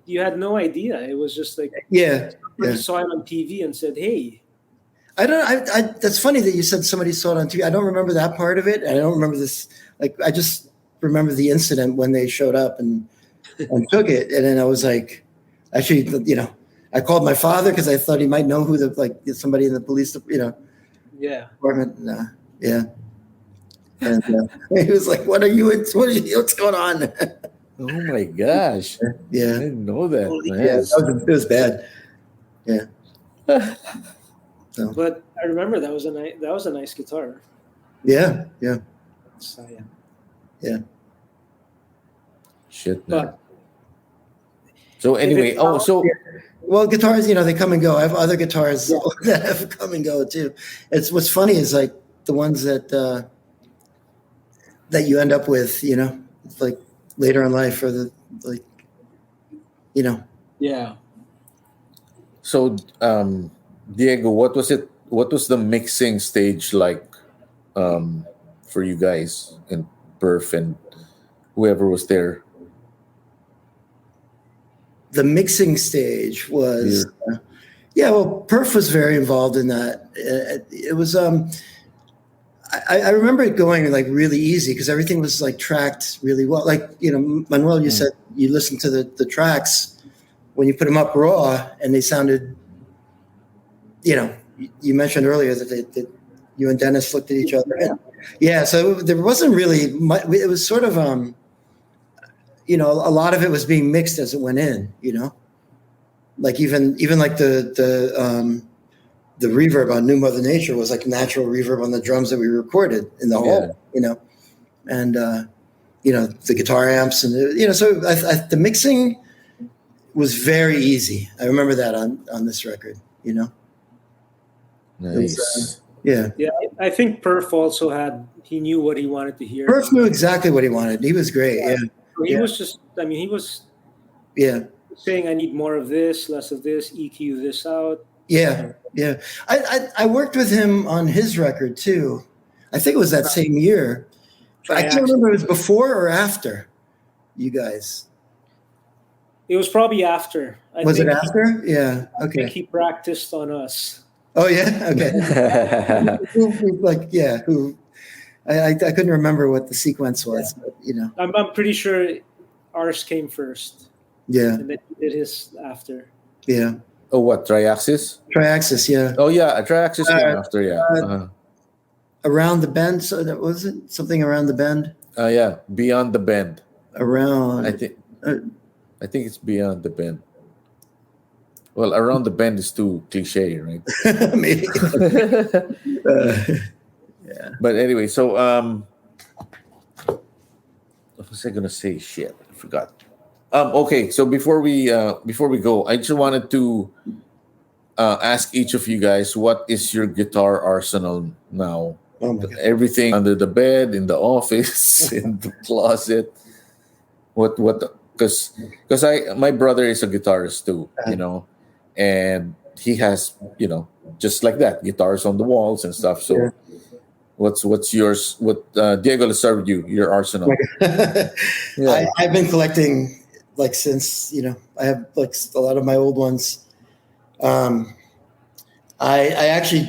you had no idea. It was just like Yeah, somebody yeah. saw it on TV and said, "Hey." I don't. That's funny that you said somebody saw it on TV. I don't remember that part of it. I don't remember this. Like, I just remember the incident when they showed up and took it, and then I was like, actually, you know, I called my father because I thought he might know who somebody in the police, you know, Yeah. department. Yeah. And he was like, "What are you? What's going on?" Oh my gosh! I Yeah, didn't know that. yeah, it was bad. Yeah. So, But I remember that was a nice guitar. yeah, yeah, So, yeah. yeah. Shit, man. But So anyway, so Well, guitars, you know, they come and go. I have other guitars that have come and go too. It's what's funny is like the ones that you end up with, you know, it's like later in life or like, you know. yeah. so Diego, what was it? What was the mixing stage like for you guys and Perf and whoever was there? The mixing stage was, yeah. Well, Perf was very involved in that. It was, I remember it going like really easy because everything was like tracked really well. Like, you know, Manuel, you said you listened to the tracks when you put them up raw and they sounded, you know, you mentioned earlier that you and Dennis looked at each other. And, yeah. So there wasn't really much, it was sort of, you know, a lot of it was being mixed as it went in, you know, like even like the reverb on New Mother Nature was like natural reverb on the drums that we recorded in the hall, you know, and, you know, the guitar amps and, you know, so the mixing was very easy. I remember that on this record, you know. Nice. Yeah. Yeah. I think Perf also he knew what he wanted to hear. Perf knew exactly what he wanted. He was great. Yeah. He was just, I mean, he was saying, I need more of this, less of this, EQ this out. Yeah. Yeah. I worked with him on his record too. I think it was that same year. But I can't remember if it was before or after you guys. It was probably after. Was it after? Yeah. I think Okay. he practiced on us. Oh yeah. Okay. Who? I couldn't remember what the sequence was, but you know. I'm pretty sure ours came first. Yeah. And then he did his after. Yeah. Oh, what, Triaxis? Triaxis, yeah. Oh yeah, Triaxis came after, yeah. Around the Bend, so that was it? Something around the bend? Yeah, Beyond the Bend. Around. I think it's Beyond the Bend. Well, Around the Bend is too cliche, right? Maybe. Yeah. But anyway, so what was I gonna say? Shit, I forgot. Okay, so before we go, I just wanted to ask each of you guys, what is your guitar arsenal now? Oh my God. Everything under the bed, in the office, in the closet. What? Because my brother is a guitarist too, and he has just like that guitars on the walls and stuff. So Yeah. what's yours? What Diego? Let's start with you. Your arsenal. Yeah. I've been collecting like since I have like a lot of my old ones. I actually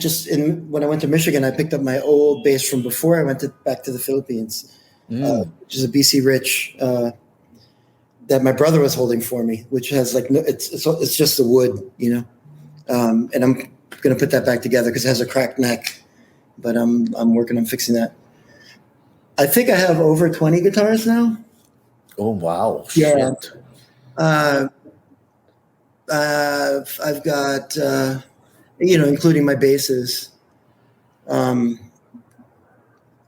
when I went to Michigan, I picked up my old bass from before I went back to the Philippines, which is a BC Rich that my brother was holding for me, which has like it's just the wood, and I'm gonna put that back together because it has a cracked neck, but I'm working on fixing that. I think I have over 20 guitars now. Oh wow! Yeah. Shit. I've got including my basses.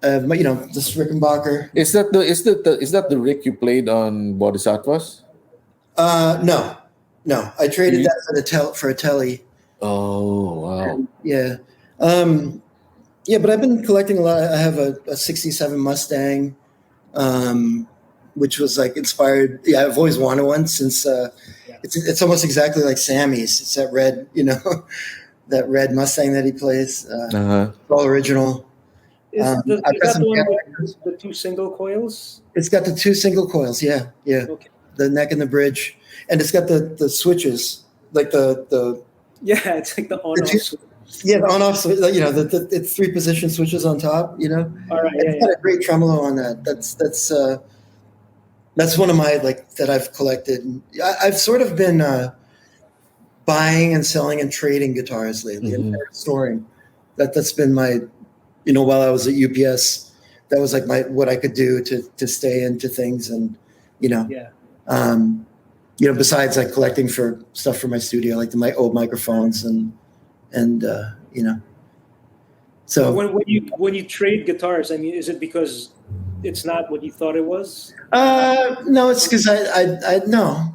This Rickenbacker. Is that the Rick you played on Bodhisattvas? No. I traded that for a telly. Oh wow! Yeah. But I've been collecting a lot. I have a '67 Mustang, which was like inspired. Yeah, I've always wanted one since. It's almost exactly like Sammy's. It's that red, that red Mustang that he plays. All original. Is that the one with the two single coils? It's got the two single coils. Yeah. Okay. The neck and the bridge, and it's got the switches, like the. Yeah, it's like the on-off switch. Yeah, the on-off. It's 3 position switches on top. All right. It's got a great tremolo on that. That's one of my that I've collected. I've sort of been buying and selling and trading guitars lately and storing. That's been my, while I was at UPS, that was like what I could do to stay into things and, besides like collecting for stuff for my studio, like my old microphones and. So when you trade guitars, I mean, is it because it's not what you thought it was? No, it's because no,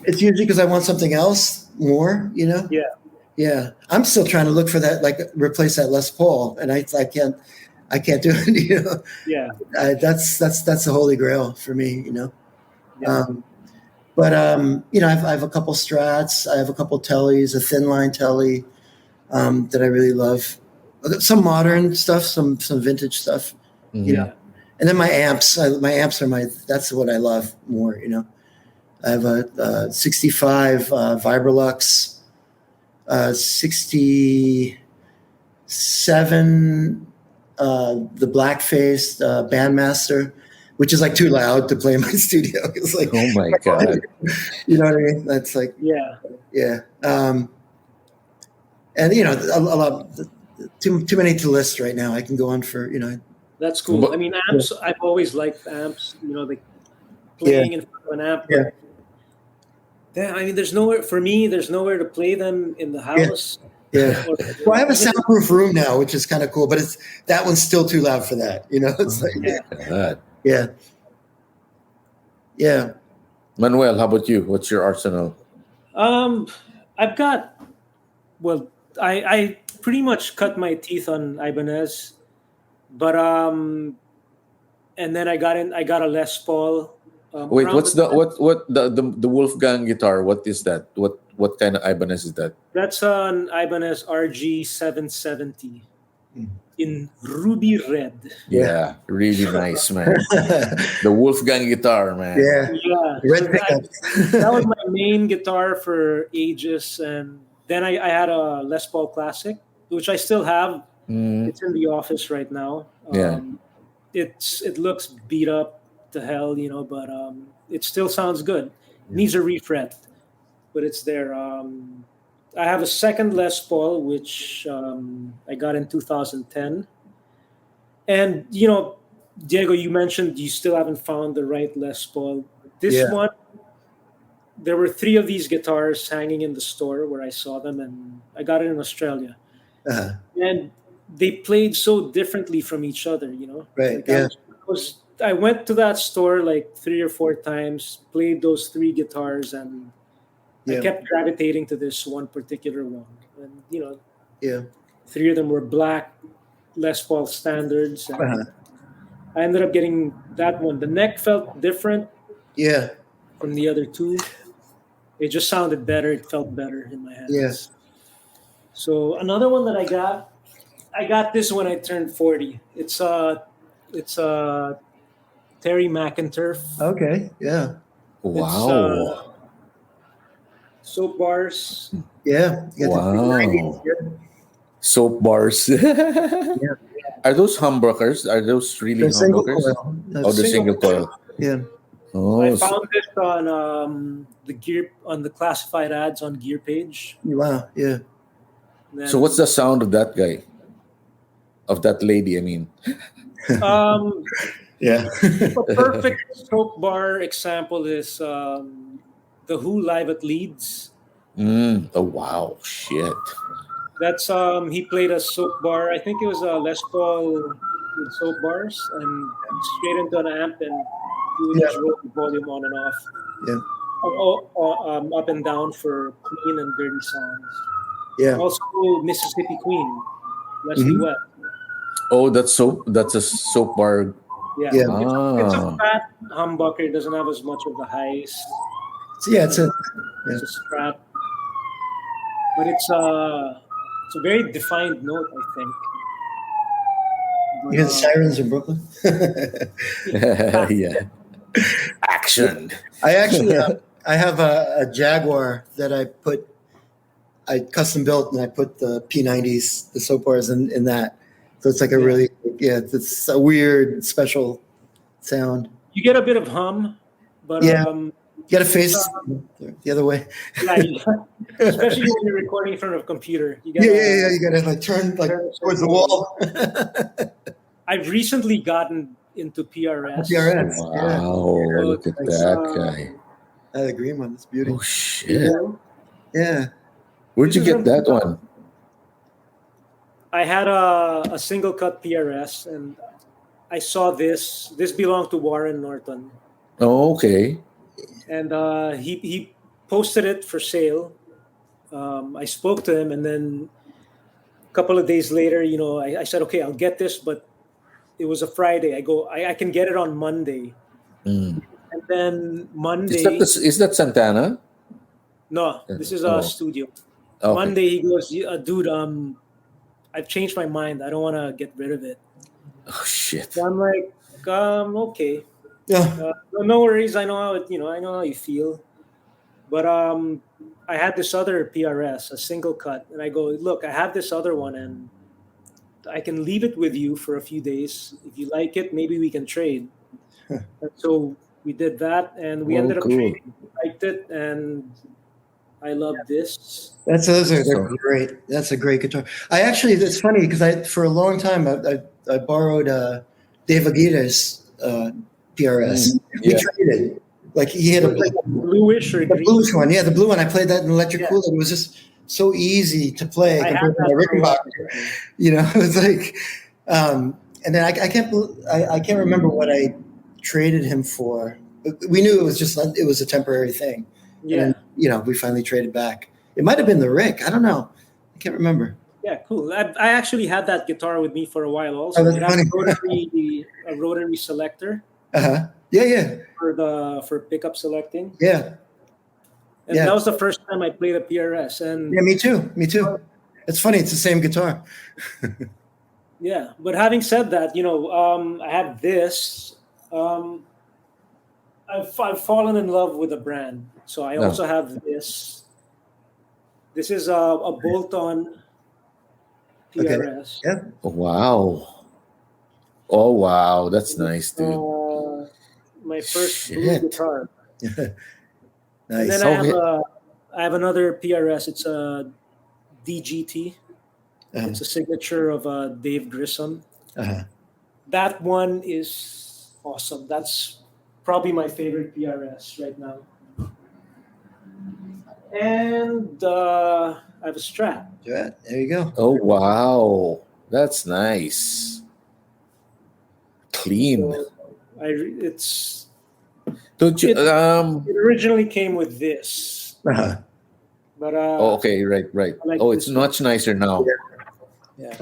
it's usually because I want something else more, Yeah. I'm still trying to look for that, like replace that Les Paul, and I can't do it, Yeah. That's the holy grail for me, Yeah. I have a couple Strats, I have a couple Tellys, a thin line Telly, that I really love. Some modern stuff, some vintage stuff, and then my amps. My amps are that's what I love more. I have a 65 Vibrolux, 67 the black-faced Bandmaster, which is like too loud to play in my studio. It's like, oh my God, you know what I mean? That's like, yeah. And a lot. Too many to list right now. I can go on for That's cool. I mean, amps. Yeah. I've always liked amps. Like playing in front of an amp. Yeah. I mean, there's nowhere to play them in the house. Yeah. Well, I have a soundproof room now, which is kind of cool, but that one's still too loud for that. It's yeah. Manuel, how about you? What's your arsenal? I've got. Well, I pretty much cut my teeth on Ibanez, but and then I got a Les Paul. Wait, what's the Wolfgang guitar? What is that? What kind of Ibanez is that? That's an Ibanez RG 770 in ruby red. Yeah, really nice, man. The Wolfgang guitar, man. Yeah. Red that was my main guitar for ages, and then I had a Les Paul Classic, which I still have. It's in the office right now. It looks beat up to hell, but it still sounds good. Needs a refret, but it's there. I have a second Les Paul, which I got in 2010. And, Diego, you mentioned you still haven't found the right Les Paul. This one, there were 3 of these guitars hanging in the store where I saw them, and I got it in Australia. And they played so differently from each other, Right. I went to that store like 3 or 4 times, played those 3 guitars, and I kept gravitating to this one particular one, and Yeah. 3 of them were black Les Paul standards, and Uh-huh. I ended up getting that one. The neck felt different Yeah. from the other 2. It just sounded better. It felt better in my hands. Yes. So another one that I got this when I turned 40. It's Terry McInturf. Okay. Yeah. Wow. Soap bars. Yeah. You got the Wow. 90s, yeah. Soap bars. Are those humbuckers? Are those really They're single humbuckers? coil. Oh, the single coil. Yeah. Oh, I found this on the classified ads on Gear page. Wow. Yeah. Then, so what's the sound of that guy? Of that lady, I mean. Yeah. A perfect soap bar example is the Who live at Leeds. Oh, wow. Shit. That's he played a soap bar. I think it was a Les Paul with soap bars, and straight into an amp, and he would just roll the volume on and off, Yeah. up and down for clean and dirty sounds. Yeah. Also, Mississippi Queen, Leslie West. Oh, that's a soap bar. Yeah, Yeah. It's a fat humbucker. It doesn't have as much of the highs. So, yeah. It's a It's a Strat, but it's a very defined note, I think. You got sirens in Brooklyn. Yeah. Action. I actually I have a Jaguar that I custom built, and I put the P90s, the soap bars in that. So it's like a really it's a weird special sound. You get a bit of hum, but You got to face the other way. Especially when you're recording in front of a computer. You gotta, You got to like turn towards the wall. I've recently gotten into PRS. PRS. Wow, look at that guy. The green one. It's beautiful. Oh, shit. Yeah. Where'd you get that one? I had a single cut PRS, and I saw this. This belonged to Warren Norton. Oh, okay. And he posted it for sale. I spoke to him, and then a couple of days later, I said, okay, I'll get this, but it was a Friday. I can get it on Monday. And then Monday... Is that Santana? No, this is a studio. Okay. Monday, he goes, dude, I've changed my mind. I don't want to get rid of it. Oh, shit. So I'm like, okay. Yeah. No worries. I know how I know how you feel. But I had this other PRS, a single cut, and I go, look, I have this other one, and I can leave it with you for a few days. If you like it, maybe we can trade. And so we did that, and we ended up trading. I liked it, and I love this. They're great. That's a great guitar. It's funny because for a long time I borrowed Dave Aguirre's PRS. We traded. Like he had a bluish or the green? bluish one. Yeah, the blue one. I played that in Elektrikoolaid. It was just so easy to play compared to my Rickenbacker. It was like, and then I can't remember what I traded him for. We knew it was a temporary thing. Yeah. And, we finally traded back. It might have been the Rick. I don't know. I can't remember. Yeah, cool. I actually had that guitar with me for a while also. Oh, that's it has funny. a rotary selector. Uh-huh. Yeah. For pickup selecting. Yeah. And that was the first time I played a PRS. And yeah, me too. It's funny. It's the same guitar. Yeah, but having said that, I have this. I've fallen in love with a brand, so I also have this. This is a bolt-on PRS. Okay. Yeah. Oh wow, that's nice, dude. My first blue guitar. Nice. And then I have another PRS. It's a DGT. It's a signature of Dave Grissom. That one is awesome. That's probably my favorite PRS right now. And I have a Strat. Yeah, there you go. Oh wow, that's nice. Clean. So Don't you? It originally came with this. But Oh, okay, right. I like Oh, it's this one. much nicer now Yeah.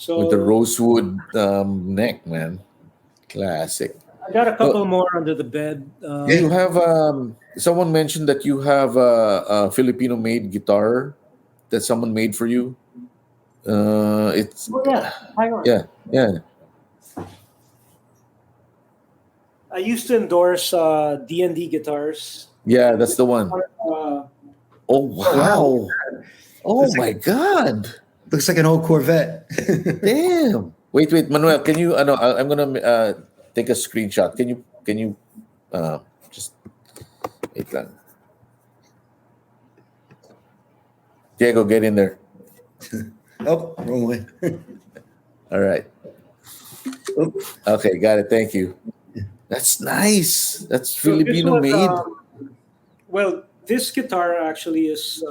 with the So rosewood neck, man. Classic. I got a Oh, couple more under the bed. you have someone mentioned that you have a Filipino-made guitar that someone made for you. It's Oh yeah, hang on. yeah, yeah, I used to endorse D&D guitars. yeah. That's the one. Uh, Oh Oh wow, wow! Oh looks my like God! an old Corvette. Damn! Wait, Manuel. Can you? No, I'm gonna take a screenshot. Can you just wait lang. Diego, get in there. Oh, wrong way. All right. Oh, Okay, got it. Thank you. That's nice. That's so this Filipino was made. well, this guitar actually is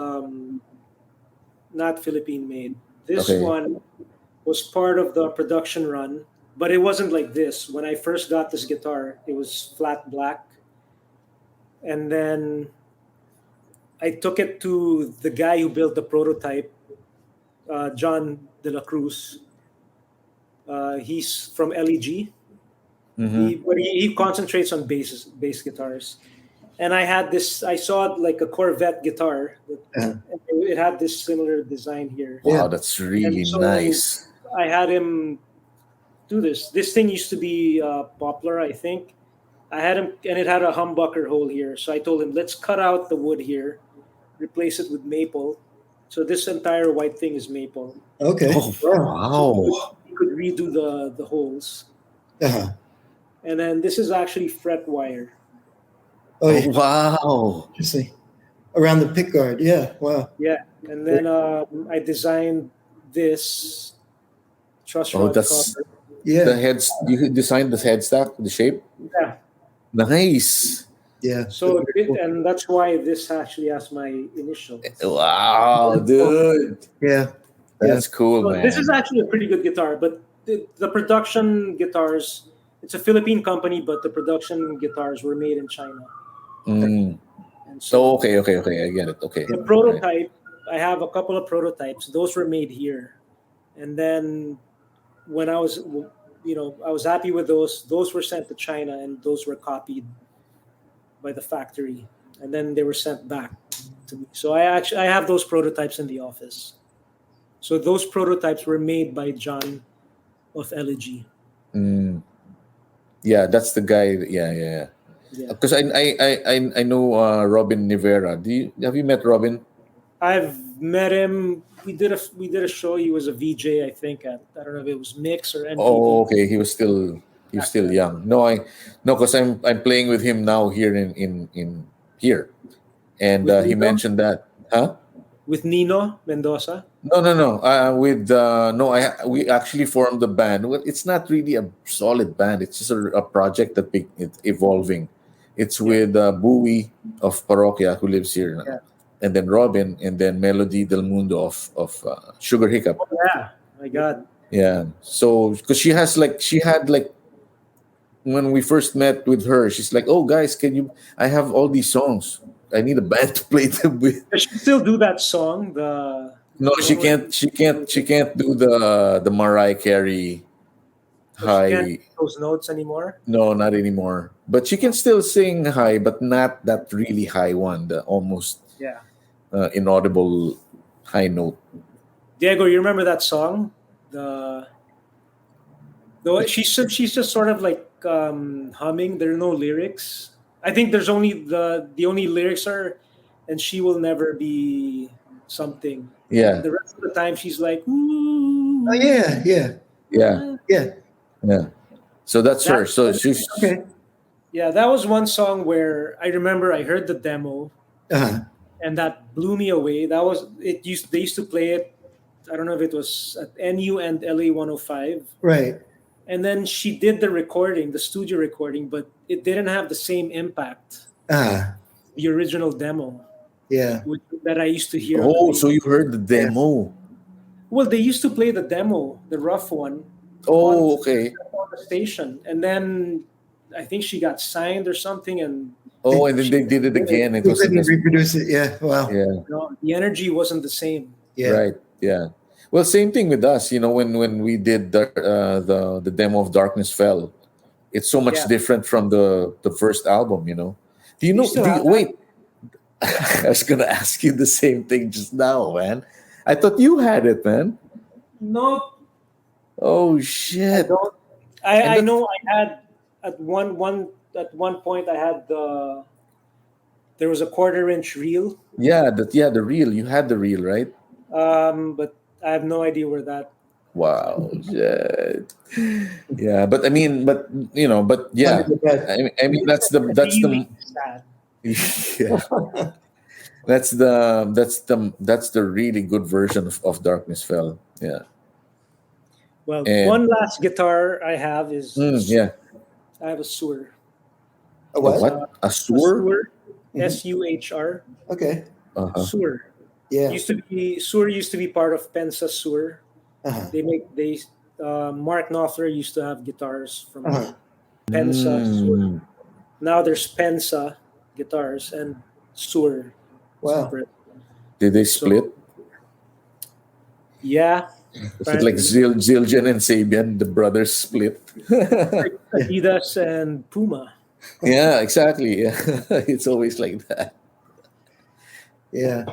not Philippine made. This Okay. one was part of the production run, but it wasn't like this. When I first got this guitar, it was flat black, and then I took it to the guy who built the prototype, John De La Cruz. He's from LEG. Mm-hmm. He concentrates on bass guitars. And I had this. I saw like a Corvette guitar. uh, It had this similar design here. Wow, that's really And so nice. I had him do this. This thing used to be poplar, I think. I had him, and it had a humbucker hole here. So I told him, let's cut out the wood here, replace it with maple. So this entire white thing is maple. okay. Oh Wow. wow! You could redo the holes. Uh-huh. And then this is actually fret wire. Oh Oh yeah. wow! Interesting. Around the pick guard. Yeah. Wow. Yeah. And then I designed this truss Oh, rod that's cover. the Yeah. heads. You designed the headstock, the shape. Yeah. Nice. Yeah. So and that's why this actually has my initials. Wow, dude, Yeah. that's cool, So man. this is actually a pretty good guitar, but the production guitars, it's a Philippine company, but the production guitars were made in China. Mm. And So so okay, I get it. Okay. the prototype, I have a couple of prototypes. Those were made here. And then when I was, I was happy with those. Those were sent to China, and those were copied by the factory, and then they were sent back to me. So I have those prototypes in the office. So those prototypes were made by John of LG. Mm. Yeah, that's the guy. Yeah. Yeah, Because I know Robin Nivera. Have you met Robin? I've met him. We did a show. He was a VJ, I think. I don't know if it was Mix or Oh, MTV. okay. He was still young. No, because I'm playing with him now here in here, and With he Nino, mentioned that, huh? with Nino Mendoza. No. With no, we actually formed a band. Well, it's not really a solid band. It's just a project that it's evolving. It's with Bowie of Parokya who lives here, Yeah. and then Robin, and then Melody Del Mundo of Sugar Hiccup. Oh yeah, my God. Yeah. So because she had when we first met with her, she's like, "Oh, guys, can you? I have all these songs. I need a band to play them with." Does she still do that song? The No, she can't. She can't do the Mariah Carey She can't high. do those notes anymore. No, not anymore. But she can still sing high, but not that really high one. The almost Yeah. inaudible high note. Diego, you remember that song? She's just sort of like humming. There are no lyrics. I think there's only the only lyrics are, and she will never be something. Yeah, And the rest of the time she's like, ooh. Oh yeah. Yeah. yeah, Yeah. yeah. So that's her. That- So she's Okay. Yeah, that was one song where I remember I heard the demo Uh-huh. and that blew me away. That was it. They used to play it. I don't know if it was at NU and LA 105. Right. And then she did the recording, the studio recording, but it didn't have the same impact. Ah. The original demo Yeah. that I used to hear. on the oh, radio. so you heard the demo? Well, they used to play the demo, the rough one, Oh, okay. on the station, and then I think she got signed or something, and Oh, and then they did it again. It They was the couldn't best. reproduce it. Yeah. Wow. Yeah. No, the energy wasn't the same. Yeah. Right. Yeah. Well, same thing with us. When we did the demo of Darkness Fell, it's so much Yeah. different from the first album. Do you know? still have that? Wait, I was gonna ask you the same thing just now, man. I thought you had it, man. No, Oh I shit! don't. And I that's- know I had at one point I had there was a 1/4 inch reel, the reel. You had the reel, right? but I have no idea where that. Wow, shit. Yeah, but I mean, but yeah. Under the bed. I mean, that's Really the sad. yeah. That's the really good version of Darkness Fell. Yeah. Well, And one last guitar I have is yeah. I have a Suhr. A what? What? A A Suhr? Suhr, Suhr, Okay. Uh-huh. Suhr. Yeah. Suhr used to be part of Pensa Suhr. Uh-huh. Mark Knopfler used to have guitars from Uh-huh. Pensa Suhr. Mm. Now there's Pensa guitars and Suhr Wow. separate. Did they split? Yeah, Was it like Zildjian and Sabian, the brothers split? Adidas and Puma. Yeah, exactly. Yeah. It's always like that. Yeah.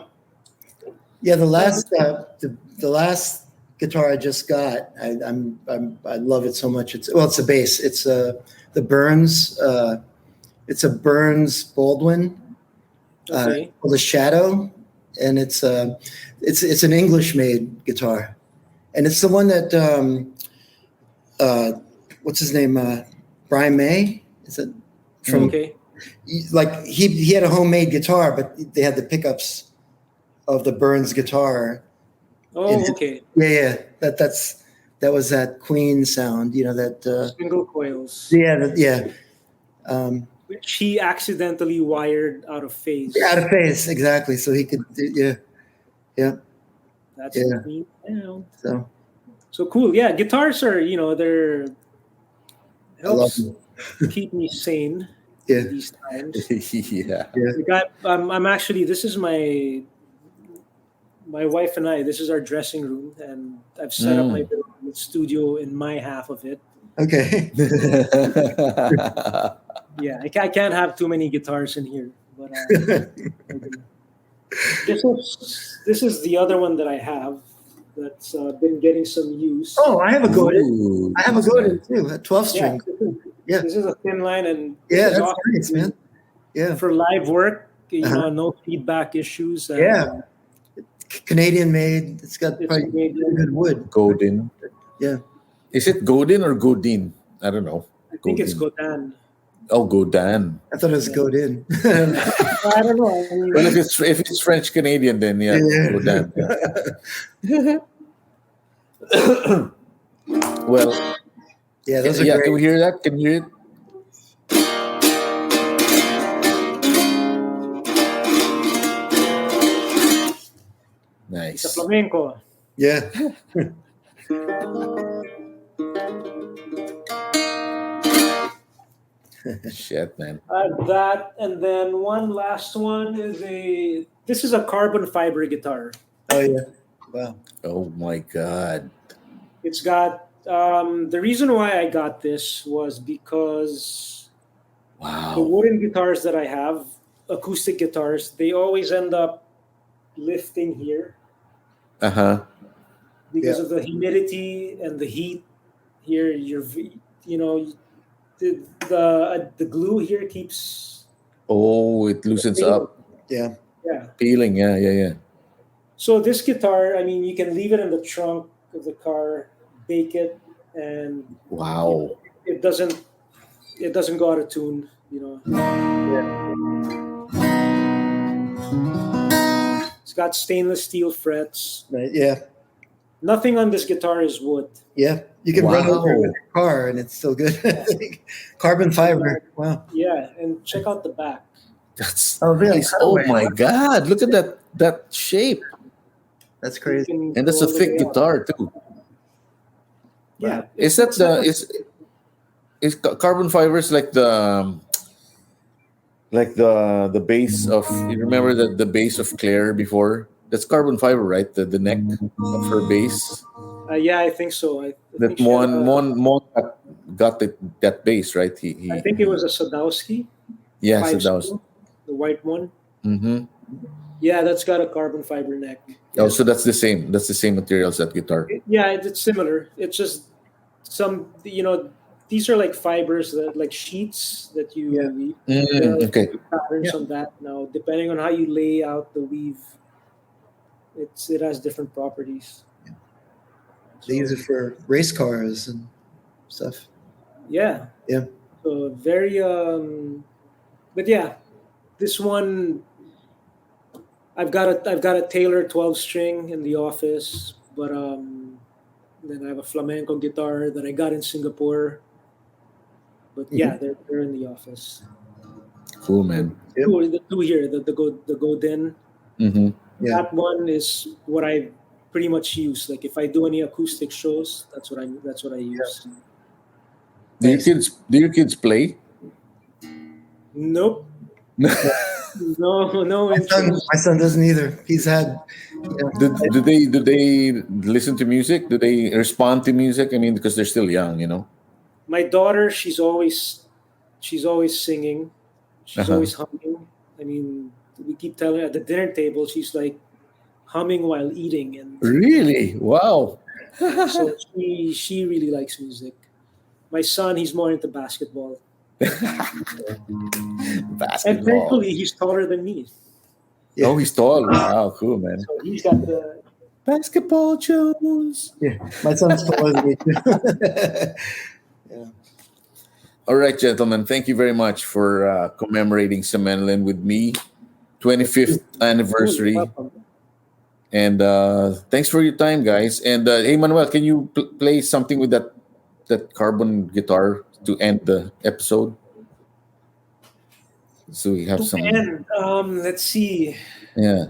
Yeah. The last guitar I just got, I love it so much. It's a bass. It's the Burns. It's a Burns Baldwin. Okay. Called the Shadow, and it's an English-made guitar, and it's the one that what's his name, Brian May, is it from? Okay. Like he had a homemade guitar, but they had the pickups of the Burns guitar. Oh, okay. Yeah, that was that Queen sound, that. Single coils, Yeah. which he accidentally wired out of phase. Out of phase, exactly. So he could, yeah. That's Yeah. the thing. Yeah. So So cool. Yeah, guitars are they're I love helps them. keep me sane Yeah. these times. Yeah. I'm actually this is my wife and I. This is our dressing room, and I've set up my little studio in my half of it. Okay. Yeah, I can't have too many guitars in here, but this is the other one that I have that's been getting some use. Oh, I have a Godin. Ooh, I have a Godin too, a 12 string. Yeah. This is a thin line, and Yeah, this is that's awesome nice, man. Yeah. for live work. Uh-huh. No feedback issues. And, Yeah. Canadian made. It's got It's probably Canadian. good wood. Godin. Yeah. Is it Godin or Godin? I don't know. I think it's Godin. Godin. Oh, Godin. I thought it was Godin. I don't know. I mean, Well, if it's French Canadian, then yeah, Yeah. Godin. Yeah. Well, Yeah, those are yeah. great. Can we hear that? Can you hear it? it's a Nice. flamenco. Yeah. Shit, man. That, and then one last one is this is a carbon fiber guitar. Oh yeah. Wow. Oh my God. It's got the reason why I got this was because the Wow. wooden guitars that I have, acoustic guitars, they always end up lifting here Uh huh. because Yeah. of the humidity and the heat here. The glue here keeps Oh, it loosens up. Yeah. Peeling. Yeah. So this guitar, I mean, you can leave it in the trunk of the car, bake it, and Wow. it doesn't go out of tune. It's got stainless steel frets. Right. Yeah. Nothing on this guitar is wood. Yeah. You can run over it Wow. with your car and it's still good. Carbon fiber. Wow. Yeah, and check out the back. That's Oh, really? nice. Oh my God. Look at that shape. That's You crazy. can And that's go a all the thick way up. guitar too. Yeah. Is that is carbon fibers like the Like the base of, you remember the base of Claire before? That's carbon fiber, right? The neck of her base. Yeah, I think so. I That think she had Mon got that base, right? I think it was a Sadowski Yeah, so five that was. steel, the white one. Mm-hmm. Yeah, that's got a carbon fiber neck. Oh, Yeah, so that's the same. That's the same material as that guitar. yeah, it's similar. It's just some, these are like fibers that like sheets that Yeah. there are Okay. patterns Yeah. on that. Now, depending on how you lay out the weave, it has different properties. They use it for race cars and stuff. Yeah, Yeah. so very but yeah, this one I've got a Taylor 12 string in the office, but then I have a flamenco guitar that I got in Singapore. But yeah, they're in the office. Cool, man. Yep. The two here, the Godin. Mm-hmm. Yeah. That one is what I pretty much use. Like if I do any acoustic shows, that's what I use. Nice. Do your kids play? Nope. No interest. My son doesn't either. He's had, Do they listen to music? Do they respond to music? I mean, because they're still young, you know. My daughter, she's always singing. She's Uh-huh. always humming. I mean, we keep telling her at the dinner table, she's like humming while eating, and Really? Wow. so she really likes music. My son, he's more into basketball, and Basketball. thankfully, he's taller than me, Yeah. Oh, he's tall. Wow, cool, man. so he's got the. Basketball Jones. Yeah. My son's taller than me too. Yeah. All right, gentlemen. Thank you very much for commemorating Semenelin with me. 25th anniversary. And thanks for your time, guys. And hey, Manuel, can you play something with that carbon guitar to end the episode? So we have some. And let's see. Yeah.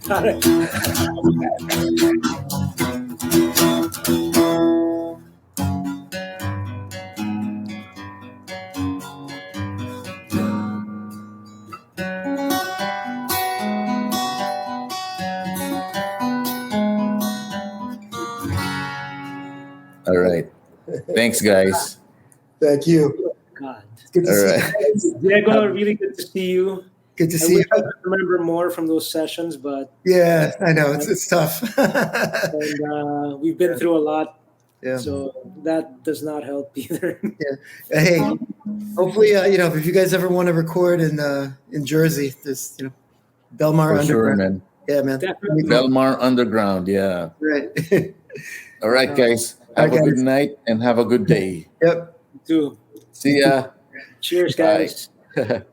Got it. All right. Thanks, guys. Thank you. God. It's good to All see right. you. Diego, really good to see you. Good to I see wish you. I could remember more from those sessions, but Yeah, I know. It's tough. and, we've been through a lot, Yeah. so that does not help either. Hey, hopefully, if you guys ever want to record in Jersey, there's Belmar For sure, Underground. man. Yeah, man. Definitely. Belmar Underground. Yeah. Right. All right, guys. Have a good night and have a good day. Yep. Too. See ya. Cheers, Bye. guys.